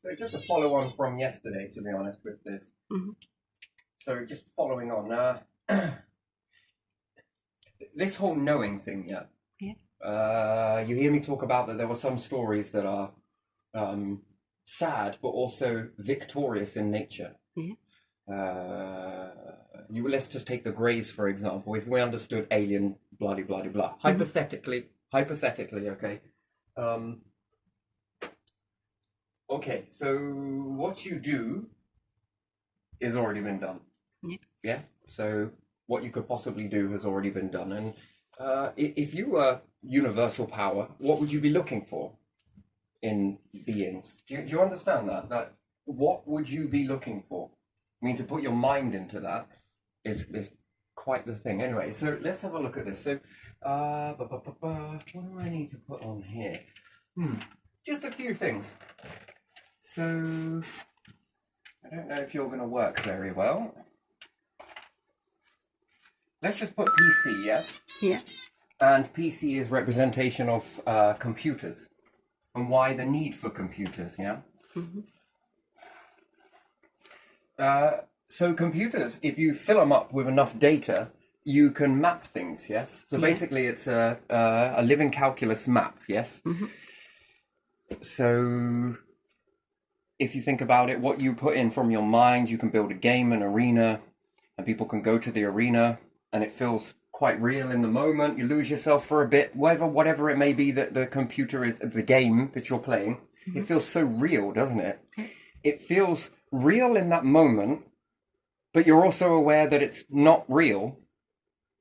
So just a follow on from yesterday, to be honest with this. Mm-hmm. So just following on, this whole knowing thing, yeah. Yeah. You hear me talk about that there were some stories that are sad, but also victorious in nature. Yeah. Let's just take the Greys, for example. If we understood alien, blah, blah, blah, blah. Hypothetically, okay. Okay, so what you do is already been done. Yeah. Yeah. So what you could possibly do has already been done. And if you were universal power, what would you be looking for in beings? Do you understand that? That what would you be looking for? I mean, to put your mind into that is quite the thing. Anyway, so let's have a look at this. So, what do I need to put on here? Just a few things. So, I don't know if you're going to work very well. Let's just put PC, yeah? Yeah. And PC is representation of computers and why the need for computers, yeah? Mm-hmm. So computers, if you fill them up with enough data, you can map things, yes? So basically it's a living calculus map, yes? Mm-hmm. So if you think about it, what you put in from your mind, you can build a game, an arena, and people can go to the arena and it feels quite real in the moment. You lose yourself for a bit, whatever it may be that the computer is, the game that you're playing, it feels so real, doesn't it? It feels real in that moment, but you're also aware that it's not real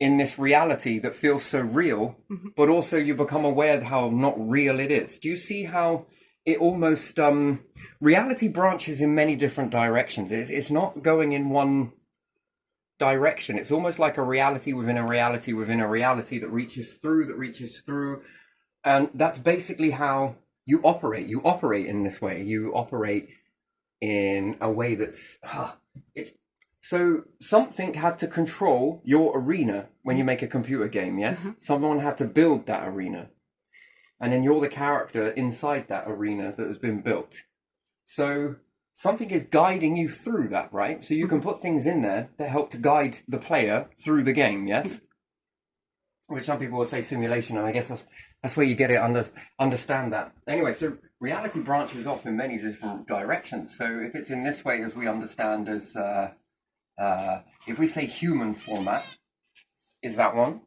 in this reality that feels so real, but also you become aware of how not real it is. Do you see how it almost, reality branches in many different directions. It's not going in one direction. It's almost like a reality within a reality within a reality that reaches through. And that's basically how you operate. You operate in this way. You operate in a way that's, so something had to control your arena when you make a computer game, yes? Someone had to build that arena. And then you're the character inside that arena that has been built. So something is guiding you through that, right? So you can put things in there that help to guide the player through the game, yes? Which some people will say simulation, and I guess that's where you get it, understand that. Anyway, so reality branches off in many different directions. So if it's in this way as we understand as, if we say human format, is that one.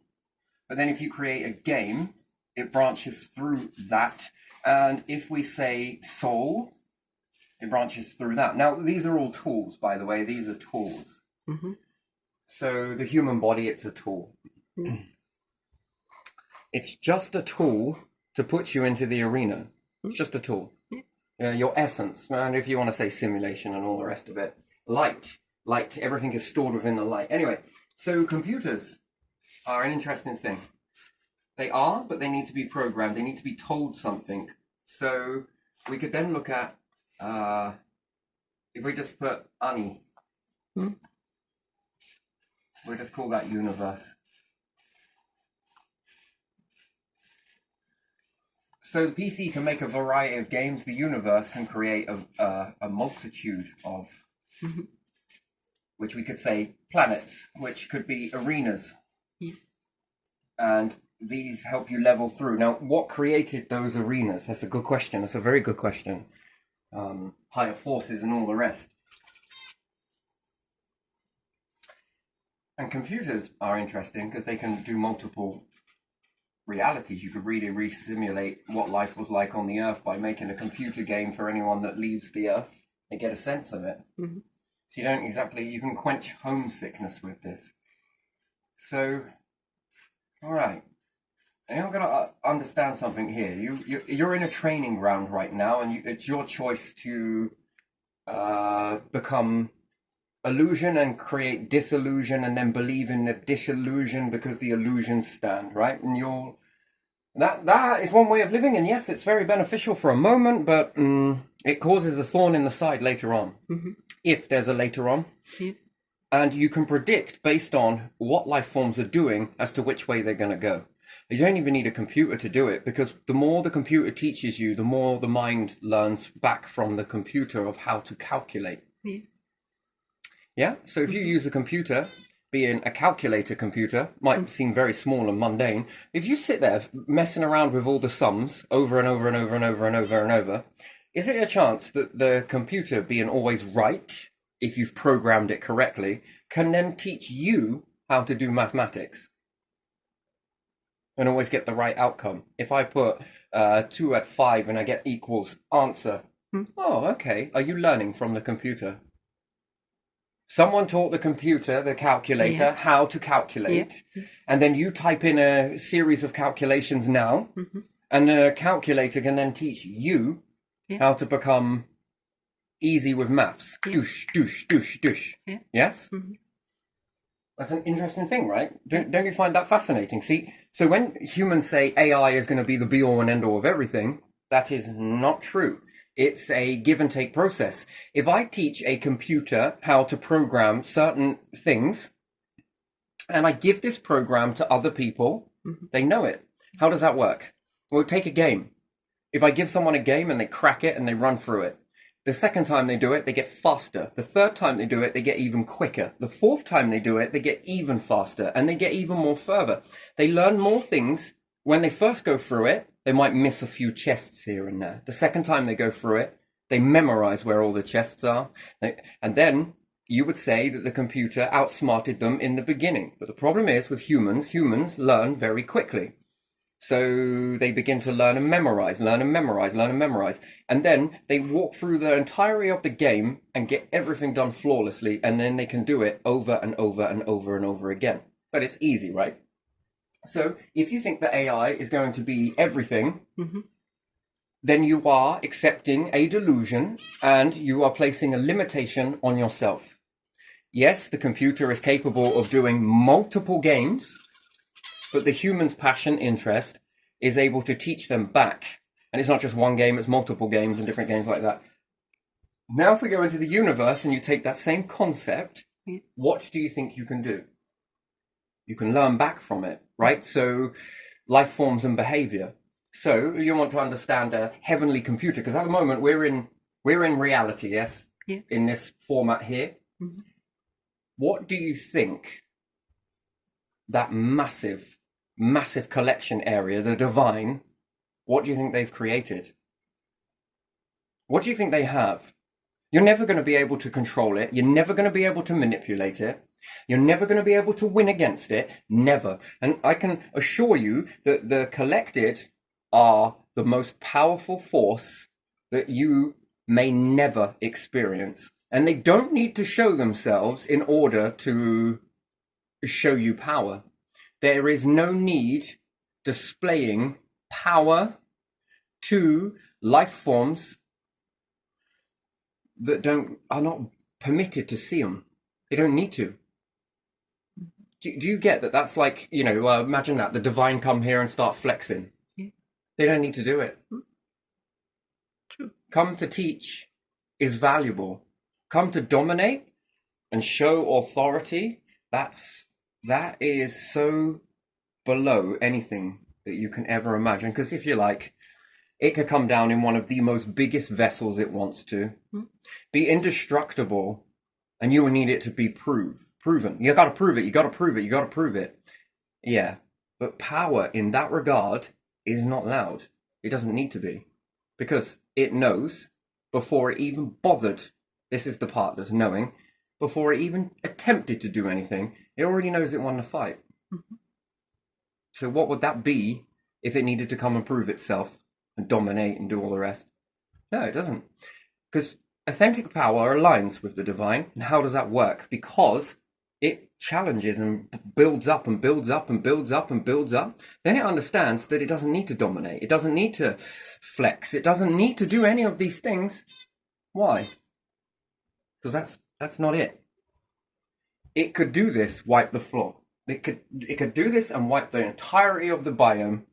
But then if you create a game, it branches through that. And if we say soul, it branches through that. Now, these are all tools, by the way. These are tools. Mm-hmm. So the human body, it's a tool. Mm. It's just a tool to put you into the arena. It's just a tool. Your essence, and if you want to say simulation and all the rest of it. Light, everything is stored within the light. Anyway, so computers are an interesting thing. They are, but they need to be programmed. They need to be told something. So we could then look at, if we just put Ani, we'll just call that universe. So the PC can make a variety of games. The universe can create a multitude of, which we could say planets, which could be arenas. Yeah. And these help you level through. Now, what created those arenas? That's a good question. That's a very good question. Higher forces and all the rest. And computers are interesting because they can do multiple realities. You could really re-simulate what life was like on the Earth by making a computer game for anyone that leaves the Earth. They get a sense of it. Mm-hmm. So you can quench homesickness with this. So, all right. And you're going to understand something here. You're in a training ground right now, and it's your choice to become illusion and create disillusion, and then believe in the disillusion because the illusions stand, right? And that is one way of living, and yes, it's very beneficial for a moment, but it causes a thorn in the side later on, if there's a later on. Yeah. And you can predict based on what life forms are doing as to which way they're going to go. You don't even need a computer to do it, because the more the computer teaches you, the more the mind learns back from the computer of how to calculate. Yeah. Yeah? So if you use a computer, being a calculator computer, might seem very small and mundane. If you sit there messing around with all the sums over and over and over and over and over and over, is there a chance that the computer, being always right, if you've programmed it correctly, can then teach you how to do mathematics and always get the right outcome? If I put 2 add 5 and I get equals answer, oh, okay. Are you learning from the computer? Someone taught the computer, the calculator, how to calculate, and then you type in a series of calculations now, and the calculator can then teach you how to become easy with maths. Douche, douche, douche, douche. Yes? That's an interesting thing, right? Don't you find that fascinating? See, so when humans say AI is going to be the be-all and end-all of everything, that is not true. It's a give and take process. If I teach a computer how to program certain things, and I give this program to other people, they know it. How does that work? Well, take a game. If I give someone a game and they crack it and they run through it, the second time they do it, they get faster. The third time they do it, they get even quicker. The fourth time they do it, they get even faster, and they get even more further. They learn more things. When they first go through it, they might miss a few chests here and there. The second time they go through it, they memorize where all the chests are. And then you would say that the computer outsmarted them in the beginning. But the problem is with humans learn very quickly. So they begin to learn and memorize, learn and memorize, learn and memorize. And then they walk through the entirety of the game and get everything done flawlessly. And then they can do it over and over and over and over again. But it's easy, right? So if you think that AI is going to be everything, then you are accepting a delusion and you are placing a limitation on yourself. Yes, the computer is capable of doing multiple games, but the human's passion, interest, is able to teach them back. And it's not just one game, it's multiple games and different games like that. Now, if we go into the universe and you take that same concept, what do you think you can do? You can learn back from it, right? So life forms and behavior. So you want to understand a heavenly computer, because at the moment we're in reality, yes? Yeah. In this format here. What do you think that massive collection area, the divine, what do you think they've created? What do you think they have? You're never going to be able to control it. You're never going to be able to manipulate it. You're never going to be able to win against it. Never. And I can assure you that the collected are the most powerful force that you may never experience. And they don't need to show themselves in order to show you power. There is no need displaying power to life forms that are not permitted to see them. They don't need to. Do you get that? That's like, imagine that the divine come here and start flexing. They don't need to do it. True. Come to teach is valuable. Come to dominate and show authority. That is so below anything that you can ever imagine. Because if you like, it could come down in one of the most biggest vessels it wants to, be indestructible, and you will need it to be proven. You got to prove it. You got to prove it. You got to prove it. Yeah, but power in that regard is not loud. It doesn't need to be, because it knows before it even bothered. This is the part that's knowing. Before it even attempted to do anything, it already knows it won the fight. So what would that be if it needed to come and prove itself and dominate and do all the rest? No, it doesn't. Because authentic power aligns with the divine. And how does that work? Because it challenges and builds up and builds up and builds up and builds up. Then it understands that it doesn't need to dominate. It doesn't need to flex. It doesn't need to do any of these things. Why? Because that's not it. It could do this, wipe the floor. It could do this and wipe the entirety of the biome.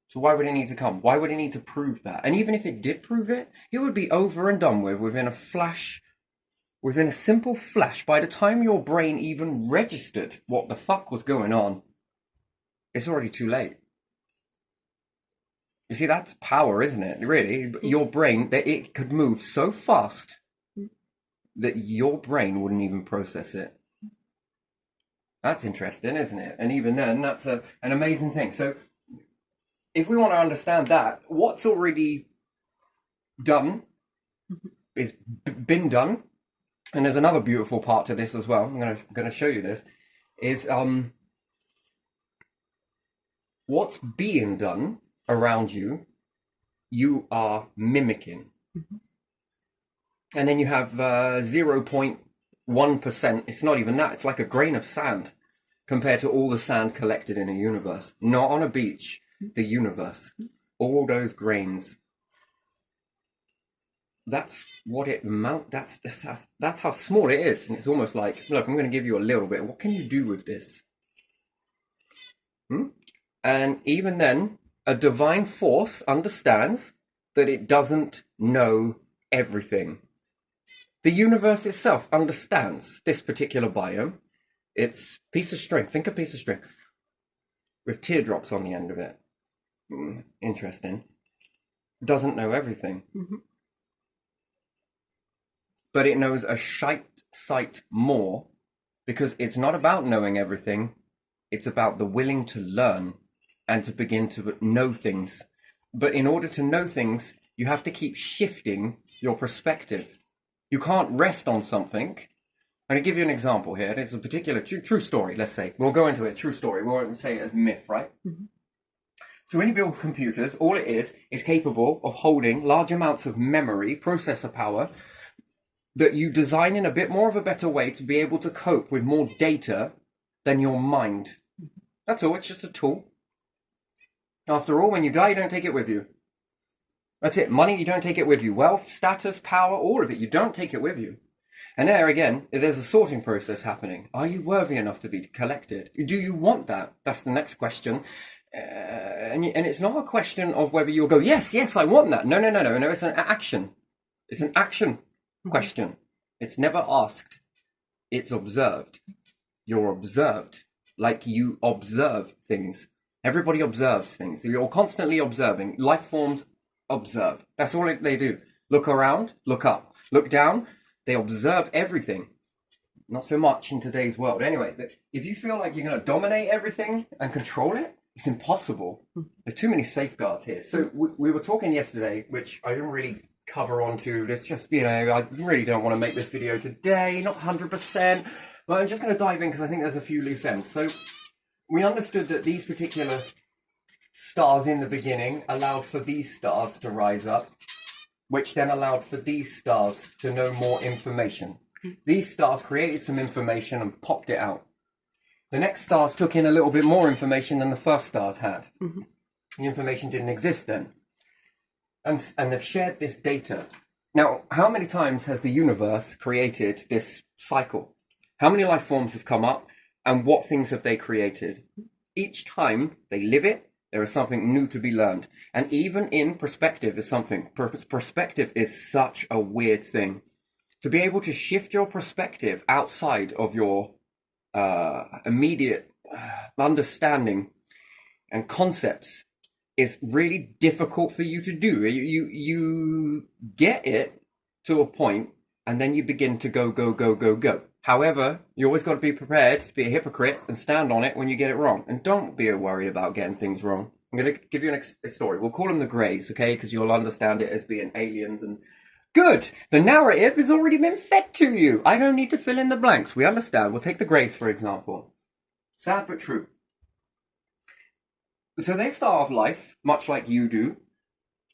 So why would it need to come? Why would it need to prove that? And even if it did prove it, it would be over and done with within a flash, within a simple flash. By the time your brain even registered what the fuck was going on, it's already too late. You see, that's power, isn't it? Really, your brain, that it could move so fast that your brain wouldn't even process it. That's interesting, isn't it? And even then, that's an amazing thing. So if we want to understand that, what's already done is been done. And there's another beautiful part to this as well. I'm going to show you this. Is what's being done around you, you are mimicking. And then you have 0.1%. It's not even that. It's like a grain of sand compared to all the sand collected in a universe. Not on a beach, the universe. All those grains. That's what it that's how small it is. And it's almost like, look, I'm going to give you a little bit. What can you do with this? And even then, a divine force understands that it doesn't know everything. The universe itself understands this particular biome. It's a piece of string. Think a piece of string with teardrops on the end of it. Interesting. Doesn't know everything. But it knows a sight more, because it's not about knowing everything. It's about the willing to learn and to begin to know things. But in order to know things, you have to keep shifting your perspective. You can't rest on something. I'm going to give you an example here. It's a particular true story, let's say. We'll go into it, true story. We won't say it as myth, right? So when you build computers, all it is capable of holding large amounts of memory, processor power, that you design in a bit more of a better way to be able to cope with more data than your mind. That's all. It's just a tool. After all, when you die, you don't take it with you. That's it. Money, you don't take it with you. Wealth, status, power, all of it, you don't take it with you. And there again, there's a sorting process happening. Are you worthy enough to be collected? Do you want that? That's the next question. And it's not a question of whether you'll go, yes, I want that. No. It's an action. It's an action question. It's never asked. It's observed. You're observed like you observe things. Everybody observes things. You're constantly observing. Life forms observe. That's all they do. Look around, look up, look down. They observe everything. Not so much in today's world. Anyway, but if you feel like you're going to dominate everything and control it, it's impossible. There's too many safeguards here. So we were talking yesterday, which I didn't really cover onto. It's just, I really don't want to make this video today, not 100%, but I'm just going to dive in because I think there's a few loose ends. So we understood that these particular stars in the beginning allowed for these stars to rise up, which then allowed for these stars to know more information. These stars created some information and popped it out. The next stars took in a little bit more information than the first stars had. The information didn't exist then. And they've shared this data. Now, how many times has the universe created this cycle? How many life forms have come up, and what things have they created? Each time they live it, there is something new to be learned. And even in perspective is something. Perspective is such a weird thing. To be able to shift your perspective outside of your immediate understanding and concepts is really difficult for you to do. You get it to a point, and then you begin to go. However, you always got to be prepared to be a hypocrite and stand on it when you get it wrong. And don't be worried about getting things wrong. I'm going to give you a story. We'll call them the Greys, okay? Because you'll understand it as being aliens. And good! The narrative has already been fed to you. I don't need to fill in the blanks. We understand. We'll take the Greys, for example. Sad but true. So they start off life much like you do,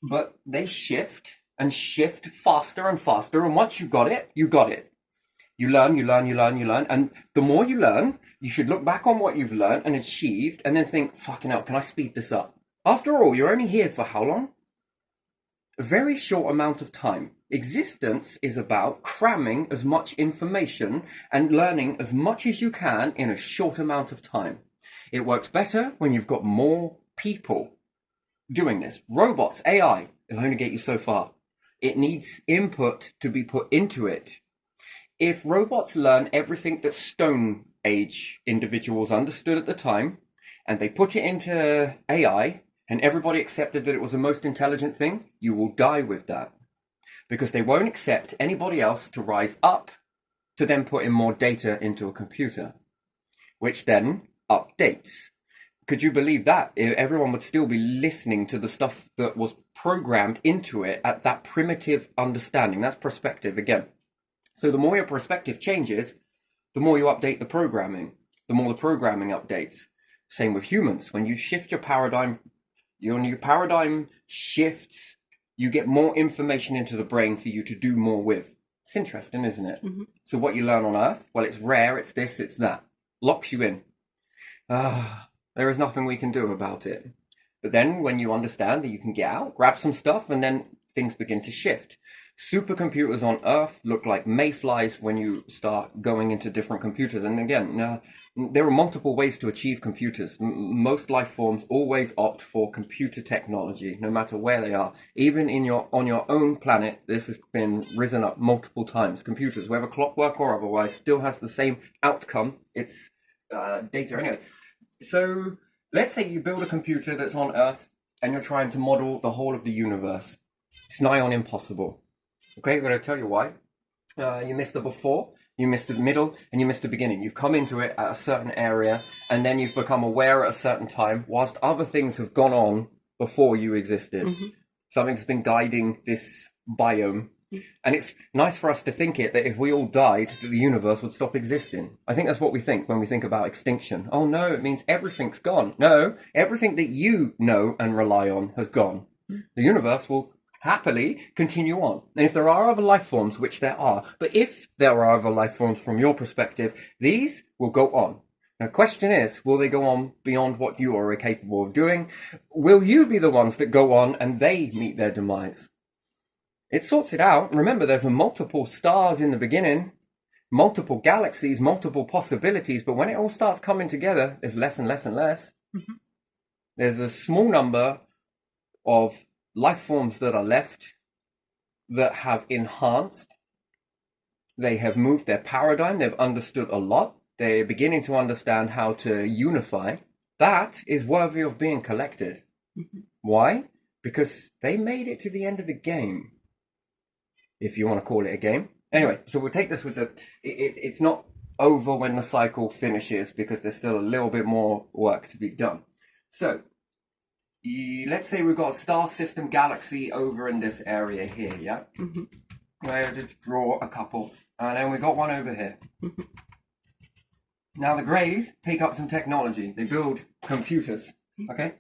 but they shift and shift faster and faster. And once you got it, you got it. You learn. And the more you learn, you should look back on what you've learned and achieved and then think, fucking hell, can I speed this up? After all, you're only here for how long? A very short amount of time. Existence is about cramming as much information and learning as much as you can in a short amount of time. It works better when you've got more people doing this. Robots, AI, it'll only get you so far. It needs input to be put into it. If robots learn everything that Stone Age individuals understood at the time, and they put it into AI, and everybody accepted that it was the most intelligent thing, you will die with that. Because they won't accept anybody else to rise up to then put in more data into a computer, which then updates. Could you believe that? Everyone would still be listening to the stuff that was programmed into it at that primitive understanding. That's perspective again. So the more your perspective changes, the more you update the programming, the more the programming updates. Same with humans. When you shift your paradigm, when your paradigm shifts, you get more information into the brain for you to do more with. It's interesting, isn't it? Mm-hmm. So what you learn on Earth, well, it's rare, it's this, it's that. Locks you in. There is nothing we can do about it. But then when you understand that you can get out, grab some stuff, and then things begin to shift. Supercomputers on Earth look like mayflies when you start going into different computers. And again, there are multiple ways to achieve computers. Most life forms always opt for computer technology, no matter where they are. Even on your own planet, this has been risen up multiple times. Computers, whether clockwork or otherwise, still has the same outcome. It's data anyway. So let's say you build a computer that's on Earth and you're trying to model the whole of the universe. It's nigh on impossible. Okay, I'm going to tell you why. You missed the before, you missed the middle, and you missed the beginning. You've come into it at a certain area, and then you've become aware at a certain time, whilst other things have gone on before you existed. Mm-hmm. Something's been guiding this biome. And it's nice for us to think that if we all died, that the universe would stop existing. I think that's what we think when we think about extinction. Oh no, it means everything's gone. No, everything that you know and rely on has gone. The universe will happily continue on. And if there are other life forms, which there are, but if there are other life forms from your perspective, these will go on. Now, the question is, will they go on beyond what you are capable of doing? Will you be the ones that go on and they meet their demise? It sorts it out. Remember, there's multiple stars in the beginning, multiple galaxies, multiple possibilities, but when it all starts coming together, there's less and less and less. Mm-hmm. There's a small number of life forms that are left that have enhanced. They have moved their paradigm. They've understood a lot. They're beginning to understand how to unify. That is worthy of being collected. Mm-hmm. Why? Because they made it to the end of the game. If you want to call it a game. Anyway, so we'll take this with it's not over when the cycle finishes because there's still a little bit more work to be done. So, let's say we've got a star system galaxy over in this area here, yeah? Mm-hmm. I'll just draw a couple. And then we got one over here. Mm-hmm. Now the Greys take up some technology. They build computers, okay?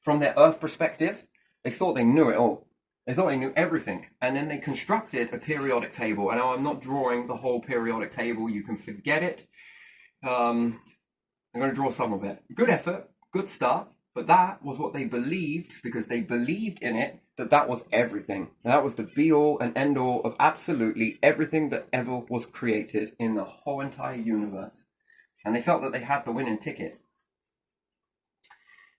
From their Earth perspective, they thought they knew it all. They thought they knew everything, and then they constructed a periodic table. And now I'm not drawing the whole periodic table. You can forget it. I'm going to draw some of it. Good effort, good start, but that was what they believed, because they believed in it, that was everything. That was the be-all and end-all of absolutely everything that ever was created in the whole entire universe. And they felt that they had the winning ticket.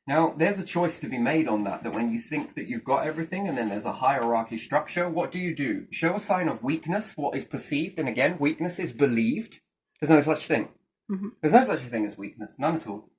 Now, there's a choice to be made on that when you think that you've got everything and then there's a hierarchy structure, what do? Show a sign of weakness, what is perceived, and again, weakness is believed. There's no such thing. Mm-hmm. There's no such a thing as weakness, none at all.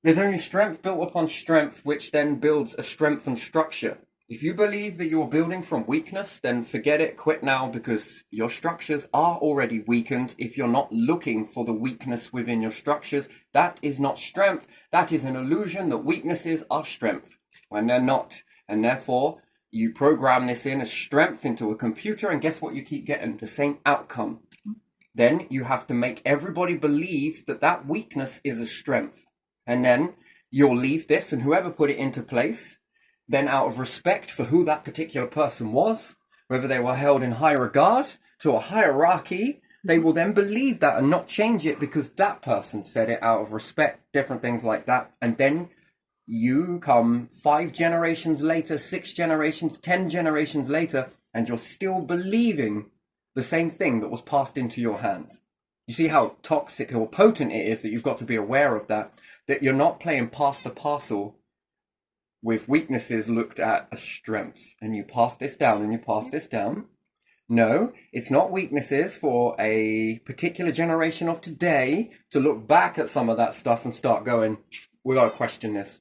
There's only strength built upon strength, which then builds a strengthened structure. If you believe that you're building from weakness, then forget it, quit now, because your structures are already weakened. If you're not looking for the weakness within your structures, that is not strength. That is an illusion that weaknesses are strength, when they're not. And therefore, you program this in as strength into a computer, and guess what you keep getting? The same outcome. Then you have to make everybody believe that that weakness is a strength. And then you'll leave this, and whoever put it into place, then out of respect for who that particular person was, whether they were held in high regard to a hierarchy, they will then believe that and not change it because that person said it out of respect, different things like that. And then you come 5 generations later, 6 generations, 10 generations later, and you're still believing the same thing that was passed into your hands. You see how toxic or potent it is that you've got to be aware of that you're not playing pass the parcel with weaknesses looked at as strengths, and you pass this down and you pass this down, No, it's not weaknesses for a particular generation of today to look back at some of that stuff and start going, we got to question this.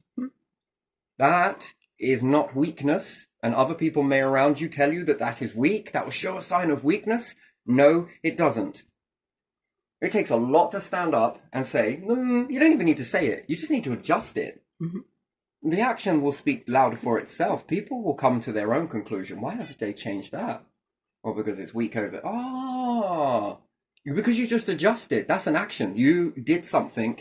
That is not weakness, and other people may around you tell you that that is weak. That will show a sign of weakness. No, it doesn't. It takes a lot to stand up and say, you don't even need to say it. You just need to adjust it. Mm-hmm. The action will speak louder for itself. People will come to their own conclusion. Why haven't they changed that? Well, because it's weak over. Because you just adjusted. That's an action. You did something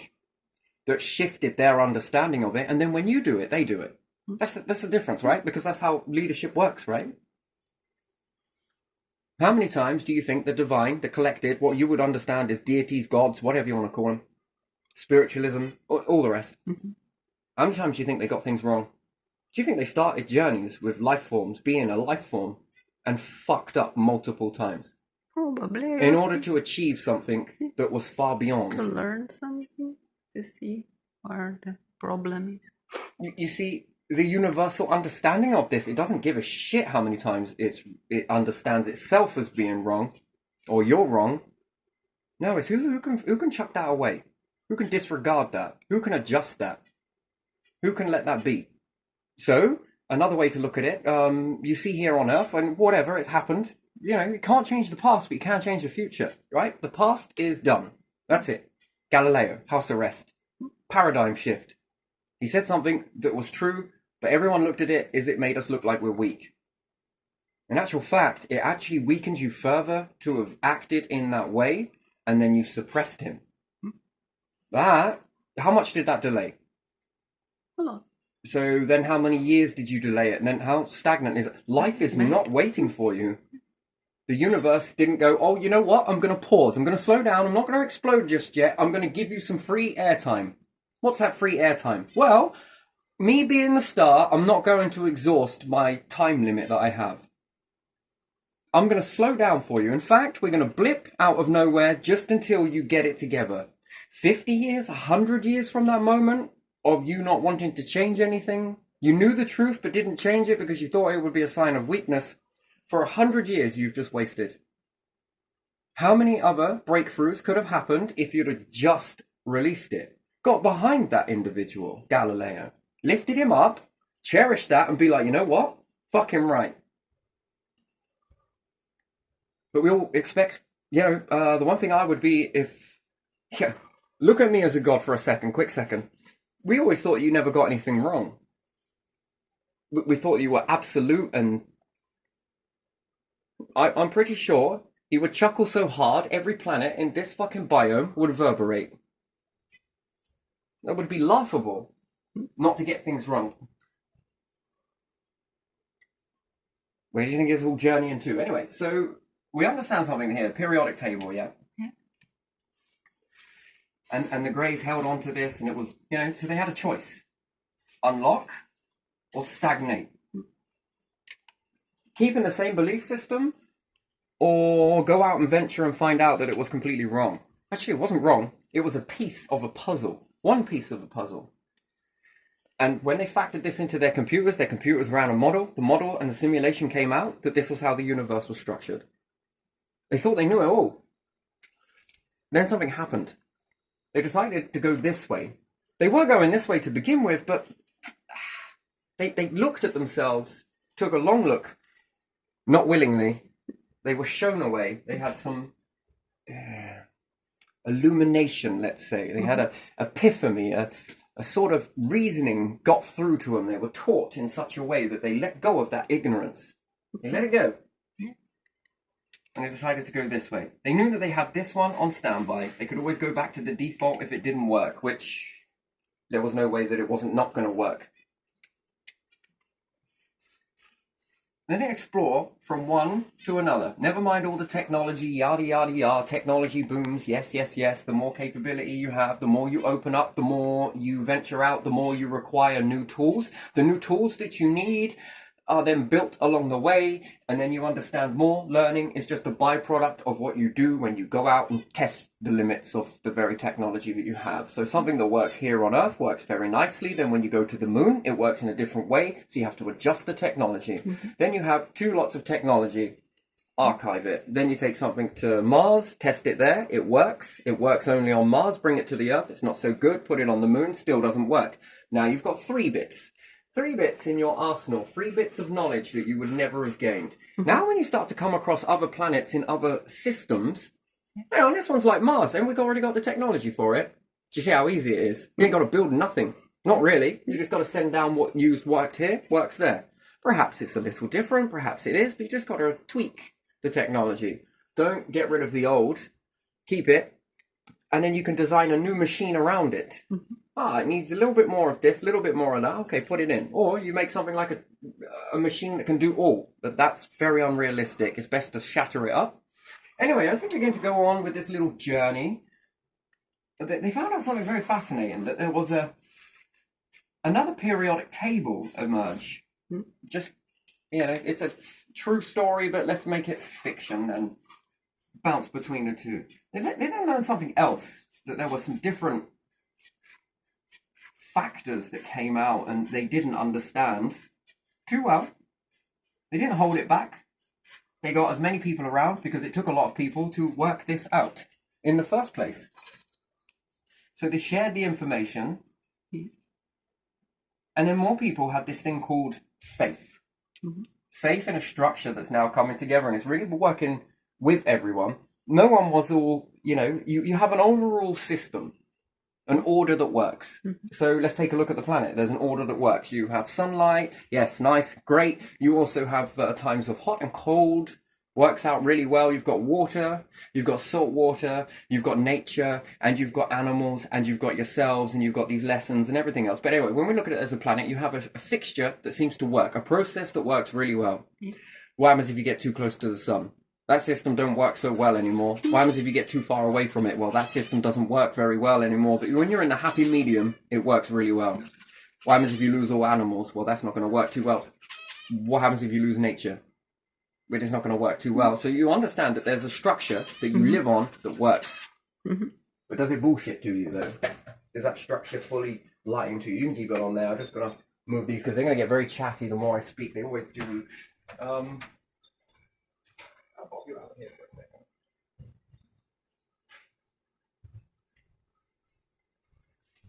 that shifted their understanding of it, and then when you do it, they do it. That's the difference, right? Because that's how leadership works, right? How many times do you think the divine, the collected, what you would understand as deities, gods, whatever you want to call them, spiritualism, all the rest, how many times do you think they got things wrong? Do you think they started journeys with life forms, being a life form, and fucked up multiple times? Probably. In order to achieve something that was far beyond. To learn something, to see where the problem is. You see, the universal understanding of this, it doesn't give a shit how many times it understands itself as being wrong, or you're wrong. No, it's who can chuck that away? Who can disregard that? Who can adjust that? Who can let that be? So, another way to look at it, you see here on Earth, and whatever, it's happened. You know, you can't change the past, but you can change the future, right? The past is done. That's it. Galileo, house arrest. Paradigm shift. He said something that was true, but everyone looked at it as it made us look like we're weak. In actual fact, it actually weakens you further to have acted in that way, and then you suppressed him. How much did that delay? A lot. So then how many years did you delay it? And then how stagnant is it? Life is not waiting for you. The universe didn't go, oh, you know what? I'm going to pause. I'm going to slow down. I'm not going to explode just yet. I'm going to give you some free airtime. What's that free airtime? Well, me being the star, I'm not going to exhaust my time limit that I have. I'm going to slow down for you. In fact, we're going to blip out of nowhere just until you get it together. 50 years, 100 years from that moment of you not wanting to change anything, you knew the truth but didn't change it because you thought it would be a sign of weakness. For 100 years, you've just wasted. How many other breakthroughs could have happened if you'd have just released it? Got behind that individual, Galileo, lifted him up, cherished that, and be like, you know what? Fuck him right. But we all expect, the one thing I would be look at me as a god for a second, quick second. We always thought you never got anything wrong. We thought you were absolute, and I'm pretty sure he would chuckle so hard every planet in this fucking biome would reverberate. That would be laughable not to get things wrong. Where do you think it's all journeying to? Anyway, so we understand something here. Periodic table, yeah? Yeah. And the Greys held on to this, and it was, so they had a choice. Unlock or stagnate. Keep in the same belief system, or go out and venture and find out that it was completely wrong. Actually, it wasn't wrong. It was a piece of a puzzle. One piece of a puzzle. And when they factored this into their computers ran a model. The model and the simulation came out that this was how the universe was structured. They thought they knew it all. Then something happened. They decided to go this way. They were going this way to begin with, but they looked at themselves, took a long look, not willingly. They were shown a way. They had some illumination, let's say. They had an epiphany, a sort of reasoning got through to them. They were taught in such a way that they let go of that ignorance. They let it go. And they decided to go this way. They knew that they had this one on standby. They could always go back to the default if it didn't work, which there was no way that it wasn't not going to work. Then they explore from one to another. Never mind all the technology, yada, yada, yada. Technology booms, yes, yes, yes. The more capability you have, the more you open up, the more you venture out, the more you require new tools. The new tools that you need are then built along the way, and then you understand more. Learning is just a byproduct of what you do when you go out and test the limits of the very technology that you have. So something that works here on Earth works very nicely. Then when you go to the moon, it works in a different way. So you have to adjust the technology. Then you have two lots of technology archive it. Then you take something to Mars, test it there, it works. It works only on Mars, bring it to the Earth, it's not so good, put it on the Moon, still doesn't work. Now you've got 3 bits. 3 bits in your arsenal, 3 bits of knowledge that you would never have gained. Now when you start to come across other planets in other systems, hang on, this one's like Mars, and we've already got the technology for it. Do you see how easy it is? You ain't got to build nothing. Not really. You just got to send down what worked here, works there. Perhaps it's a little different, perhaps it is, but you just got to tweak the technology. Don't get rid of the old, keep it, and then you can design a new machine around it. It needs a little bit more of this, a little bit more of that. Okay, put it in. Or you make something like a machine that can do all, but that's very unrealistic. It's best to shatter it up. Anyway, I think we're going to go on with this little journey. They found out something very fascinating, that there was another periodic table emerge. Just, it's a true story, but let's make it fiction and bounce between the two. They then learned something else, that there were some different factors that came out and they didn't understand too well. They didn't hold it back. They got as many people around because it took a lot of people to work this out in the first place. So they shared the information, and then more people had this thing called faith. Faith in a structure that's now coming together, and it's really working with everyone. No one was all, you have an overall system, an order that works. So let's take a look at the planet. There's an order that works. You have sunlight, yes, nice, great. You also have times of hot and cold. Works out really well. You've got water, you've got salt water, you've got nature, and you've got animals, and you've got yourselves, and you've got these lessons and everything else. But anyway, when we look at it as a planet, you have a fixture that seems to work, a process that works really well. What happens if you get too close to the sun? That system don't work so well anymore. What happens if you get too far away from it? Well, that system doesn't work very well anymore. But when you're in the happy medium, it works really well. What happens if you lose all animals? Well, that's not going to work too well. What happens if you lose nature? It is not going to work too well. So you understand that there's a structure that you live on that works. But does it bullshit to you, though? Is that structure fully lying to you? You can keep it on there. I'm just going to move these because they're going to get very chatty the more I speak. They always do. I'll pop you out here for a second.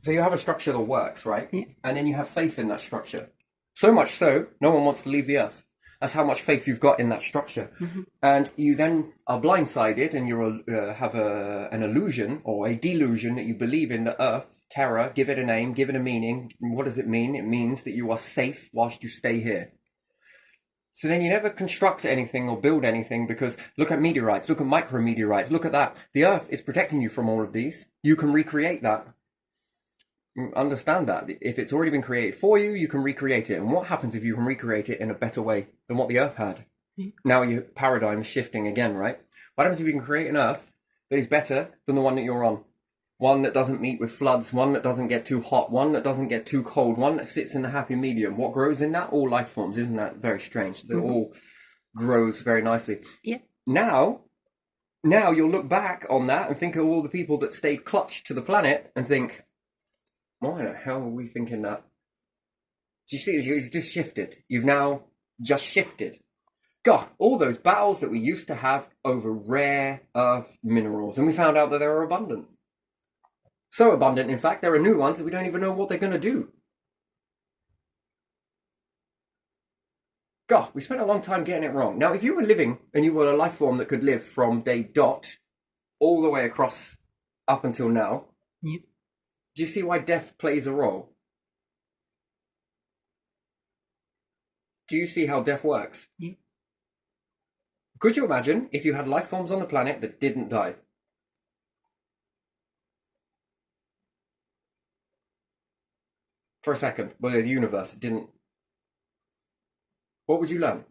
So you have a structure that works, right? And then you have faith in that structure. So much so, no one wants to leave the Earth. That's how much faith you've got in that structure. And you then are blindsided and you have an illusion or a delusion that you believe in the Earth, terror, give it a name, give it a meaning. What does it mean? It means that you are safe whilst you stay here. So then you never construct anything or build anything because look at meteorites, look at micrometeorites, look at that. The Earth is protecting you from all of these. You can recreate that. Understand that. If it's already been created for you, you can recreate it. And what happens if you can recreate it in a better way than what the Earth had? Now your paradigm is shifting again, right? What happens if you can create an Earth that is better than the one that you're on? One that doesn't meet with floods, one that doesn't get too hot, one that doesn't get too cold, one that sits in the happy medium. What grows in that? All life forms. Isn't that very strange? That all grows very nicely. Yeah. Now you'll look back on that and think of all the people that stayed clutched to the planet and think, why the hell are we thinking that? Do you see, you've just shifted. You've now just shifted. God, all those battles that we used to have over rare earth minerals, and we found out that they were abundant. So abundant, in fact, there are new ones that we don't even know what they're going to do. God, we spent a long time getting it wrong. Now, if you were living, and you were a life form that could live from day dot all the way across up until now, do you see why death plays a role? Do you see how death works? Could you imagine if you had life forms on the planet that didn't die? For a second, well, the universe didn't. What would you learn?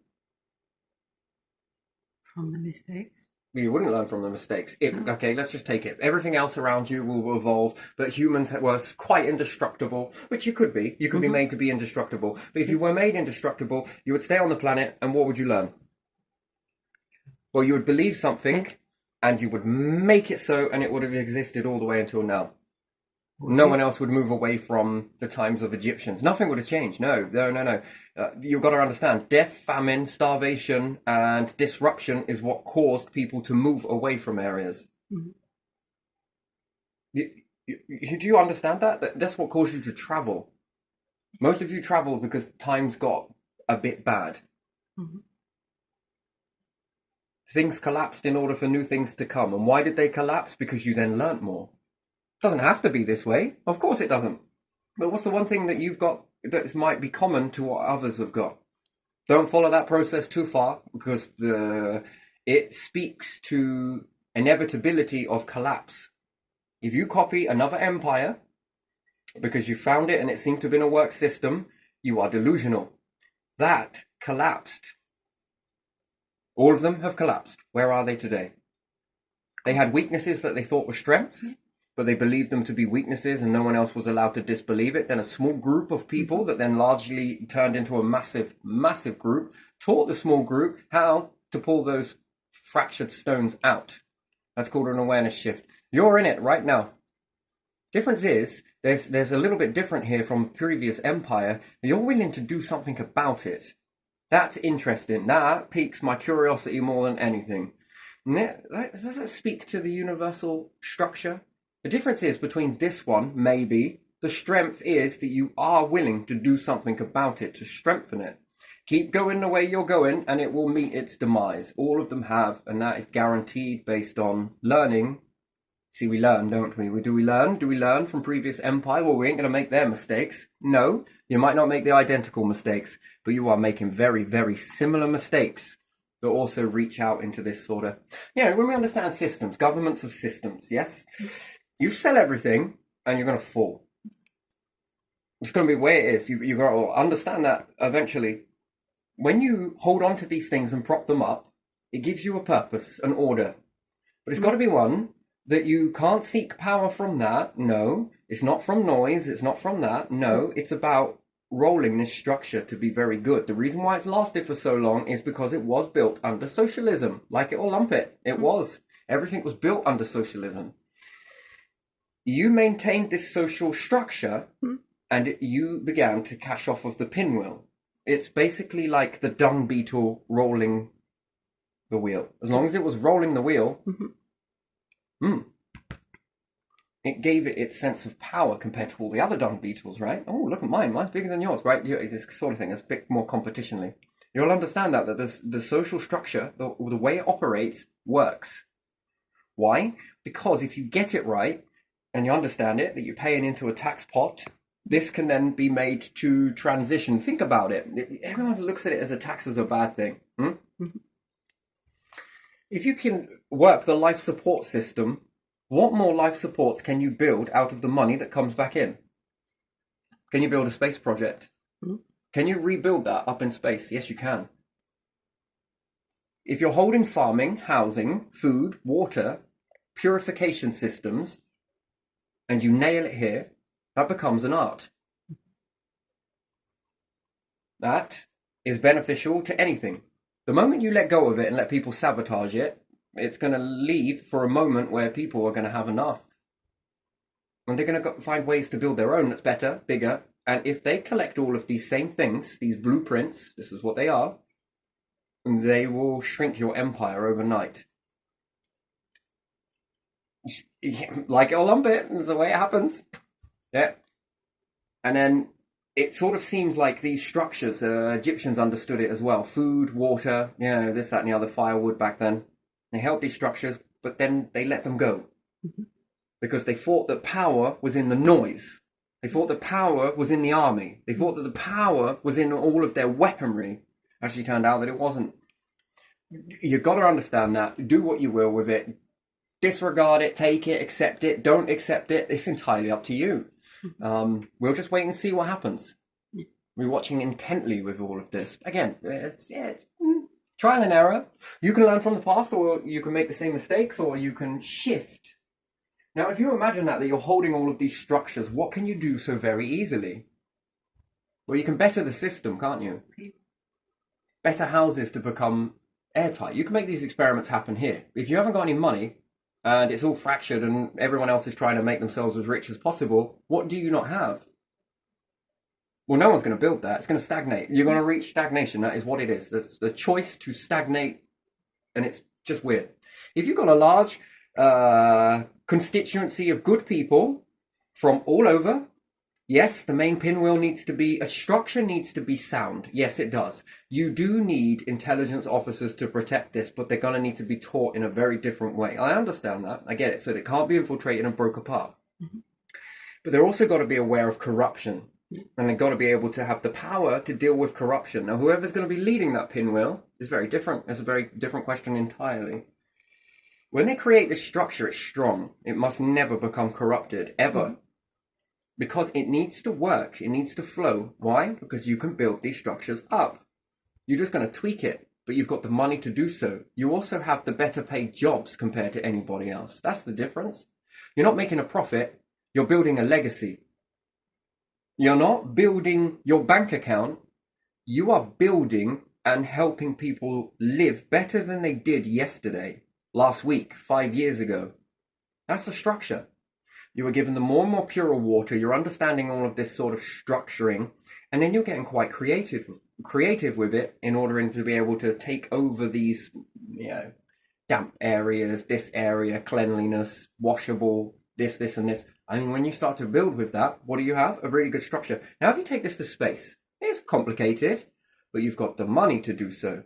From the mistakes. You wouldn't learn from the mistakes. Okay, let's just take it. Everything else around you will evolve, but humans were quite indestructible, which you could be. You could be made to be indestructible. But if you were made indestructible, you would stay on the planet, and what would you learn? Well, you would believe something, and you would make it so, and it would have existed all the way until now. No one else would move away from the times of Egyptians. Nothing would have changed. No, no, no, no. You've got to understand, death, famine, starvation, and disruption is what caused people to move away from areas. Mhm. Do you understand that? That's what caused you to travel. Most of you traveled because times got a bit bad. Mhm. Things collapsed in order for new things to come. And why did they collapse? Because you then learnt more. Doesn't have to be this way. Of course it doesn't. But what's the one thing that you've got that might be common to what others have got? Don't follow that process too far, because it speaks to inevitability of collapse. If you copy another empire because you found it and it seemed to have been a work system, you are delusional. That collapsed. All of them have collapsed. Where are they today? They had weaknesses that they thought were strengths, but they believed them to be weaknesses and no one else was allowed to disbelieve it. Then a small group of people that then largely turned into a massive, massive group taught the small group how to pull those fractured stones out. That's called an awareness shift. You're in it right now. Difference is, there's a little bit different here from previous empire. You're willing to do something about it. That's interesting. That piques my curiosity more than anything. Does it speak to the universal structure? The difference is between this one, maybe, the strength is that you are willing to do something about it, to strengthen it. Keep going the way you're going and it will meet its demise. All of them have, and that is guaranteed based on learning. See, we learn, don't we? Do we learn? Do we learn from previous empire? Well, we ain't going to make their mistakes. No, you might not make the identical mistakes, but you are making very, very similar mistakes that also reach out into this sort of, when we understand systems, governments of systems, yes? You sell everything and you're going to fall. It's going to be the way it is. You've got to understand that eventually. When you hold on to these things and prop them up, it gives you a purpose, an order. But it's got to be one that you can't seek power from that. No, it's not from noise. It's not from that. No, it's about rolling this structure to be very good. The reason why it's lasted for so long is because it was built under socialism. Like it or lump it. It was. Everything was built under socialism. You maintained this social structure and you began to cash off of the pinwheel. It's basically like the dung beetle rolling the wheel. As long as it was rolling the wheel, it gave it its sense of power compared to all the other dung beetles, right? Oh, look at mine. Mine's bigger than yours, right? This sort of thing. It's a bit more competitionally. You'll understand that the social structure, the way it operates, works. Why? Because if you get it right and you understand it, that you're paying into a tax pot, this can then be made to transition. Think about it. Everyone looks at it as a tax as a bad thing. If you can work the life support system, what more life supports can you build out of the money that comes back in? Can you build a space project? Can you rebuild that up in space? Yes, you can. If you're holding farming, housing, food, water, purification systems, and you nail it here, that becomes an art. That is beneficial to anything. The moment you let go of it and let people sabotage it, it's going to leave for a moment where people are going to have enough. And they're going to find ways to build their own that's better, bigger. And if they collect all of these same things, these blueprints, this is what they are, they will shrink your empire overnight. Like it or lump it, that's the way it happens. Yeah. And then it sort of seems like these structures, Egyptians understood it as well. Food, water, this, that, and the other, firewood back then. They held these structures, but then they let them go. Because they thought that power was in the noise. They thought that power was in the army. They thought that the power was in all of their weaponry. Actually turned out that it wasn't. You've got to understand that. Do what you will with it. Disregard it, take it, accept it, don't accept it. It's entirely up to you. We'll just wait and see what happens. We're watching intently with all of this. Again, it's trial and error. You can learn from the past, or you can make the same mistakes, or you can shift. Now, if you imagine that you're holding all of these structures, what can you do so very easily? Well, you can better the system, can't you? Better houses to become airtight. You can make these experiments happen here. If you haven't got any money, and it's all fractured and everyone else is trying to make themselves as rich as possible, what do you not have? Well, no one's going to build that. It's going to stagnate. You're going to reach stagnation. That is what it is. There's the choice to stagnate, and it's just weird. If you've got a large constituency of good people from all over, yes, the main pinwheel needs to be, a structure needs to be sound. Yes, it does. You do need intelligence officers to protect this, but they're going to need to be taught in a very different way. I understand that. I get it. So they can't be infiltrated and broke apart. Mm-hmm. But they're also got to be aware of corruption. And they've got to be able to have the power to deal with corruption. Now, whoever's going to be leading that pinwheel is very different. It's a very different question entirely. When they create this structure, it's strong. It must never become corrupted, ever. Because it needs to work. It needs to flow. Why? Because you can build these structures up. You're just going to tweak it, but you've got the money to do so. You also have the better paid jobs compared to anybody else. That's the difference. You're not making a profit. You're building a legacy. You're not building your bank account. You are building and helping people live better than they did yesterday, last week, 5 years ago. That's the structure. You are given the more and more pure water. You're understanding all of this sort of structuring, and then you're getting quite creative with it in order to be able to take over these, damp areas, this area, cleanliness, washable, this, and this. I mean, when you start to build with that, what do you have? A really good structure. Now, if you take this to space, it's complicated, but you've got the money to do so.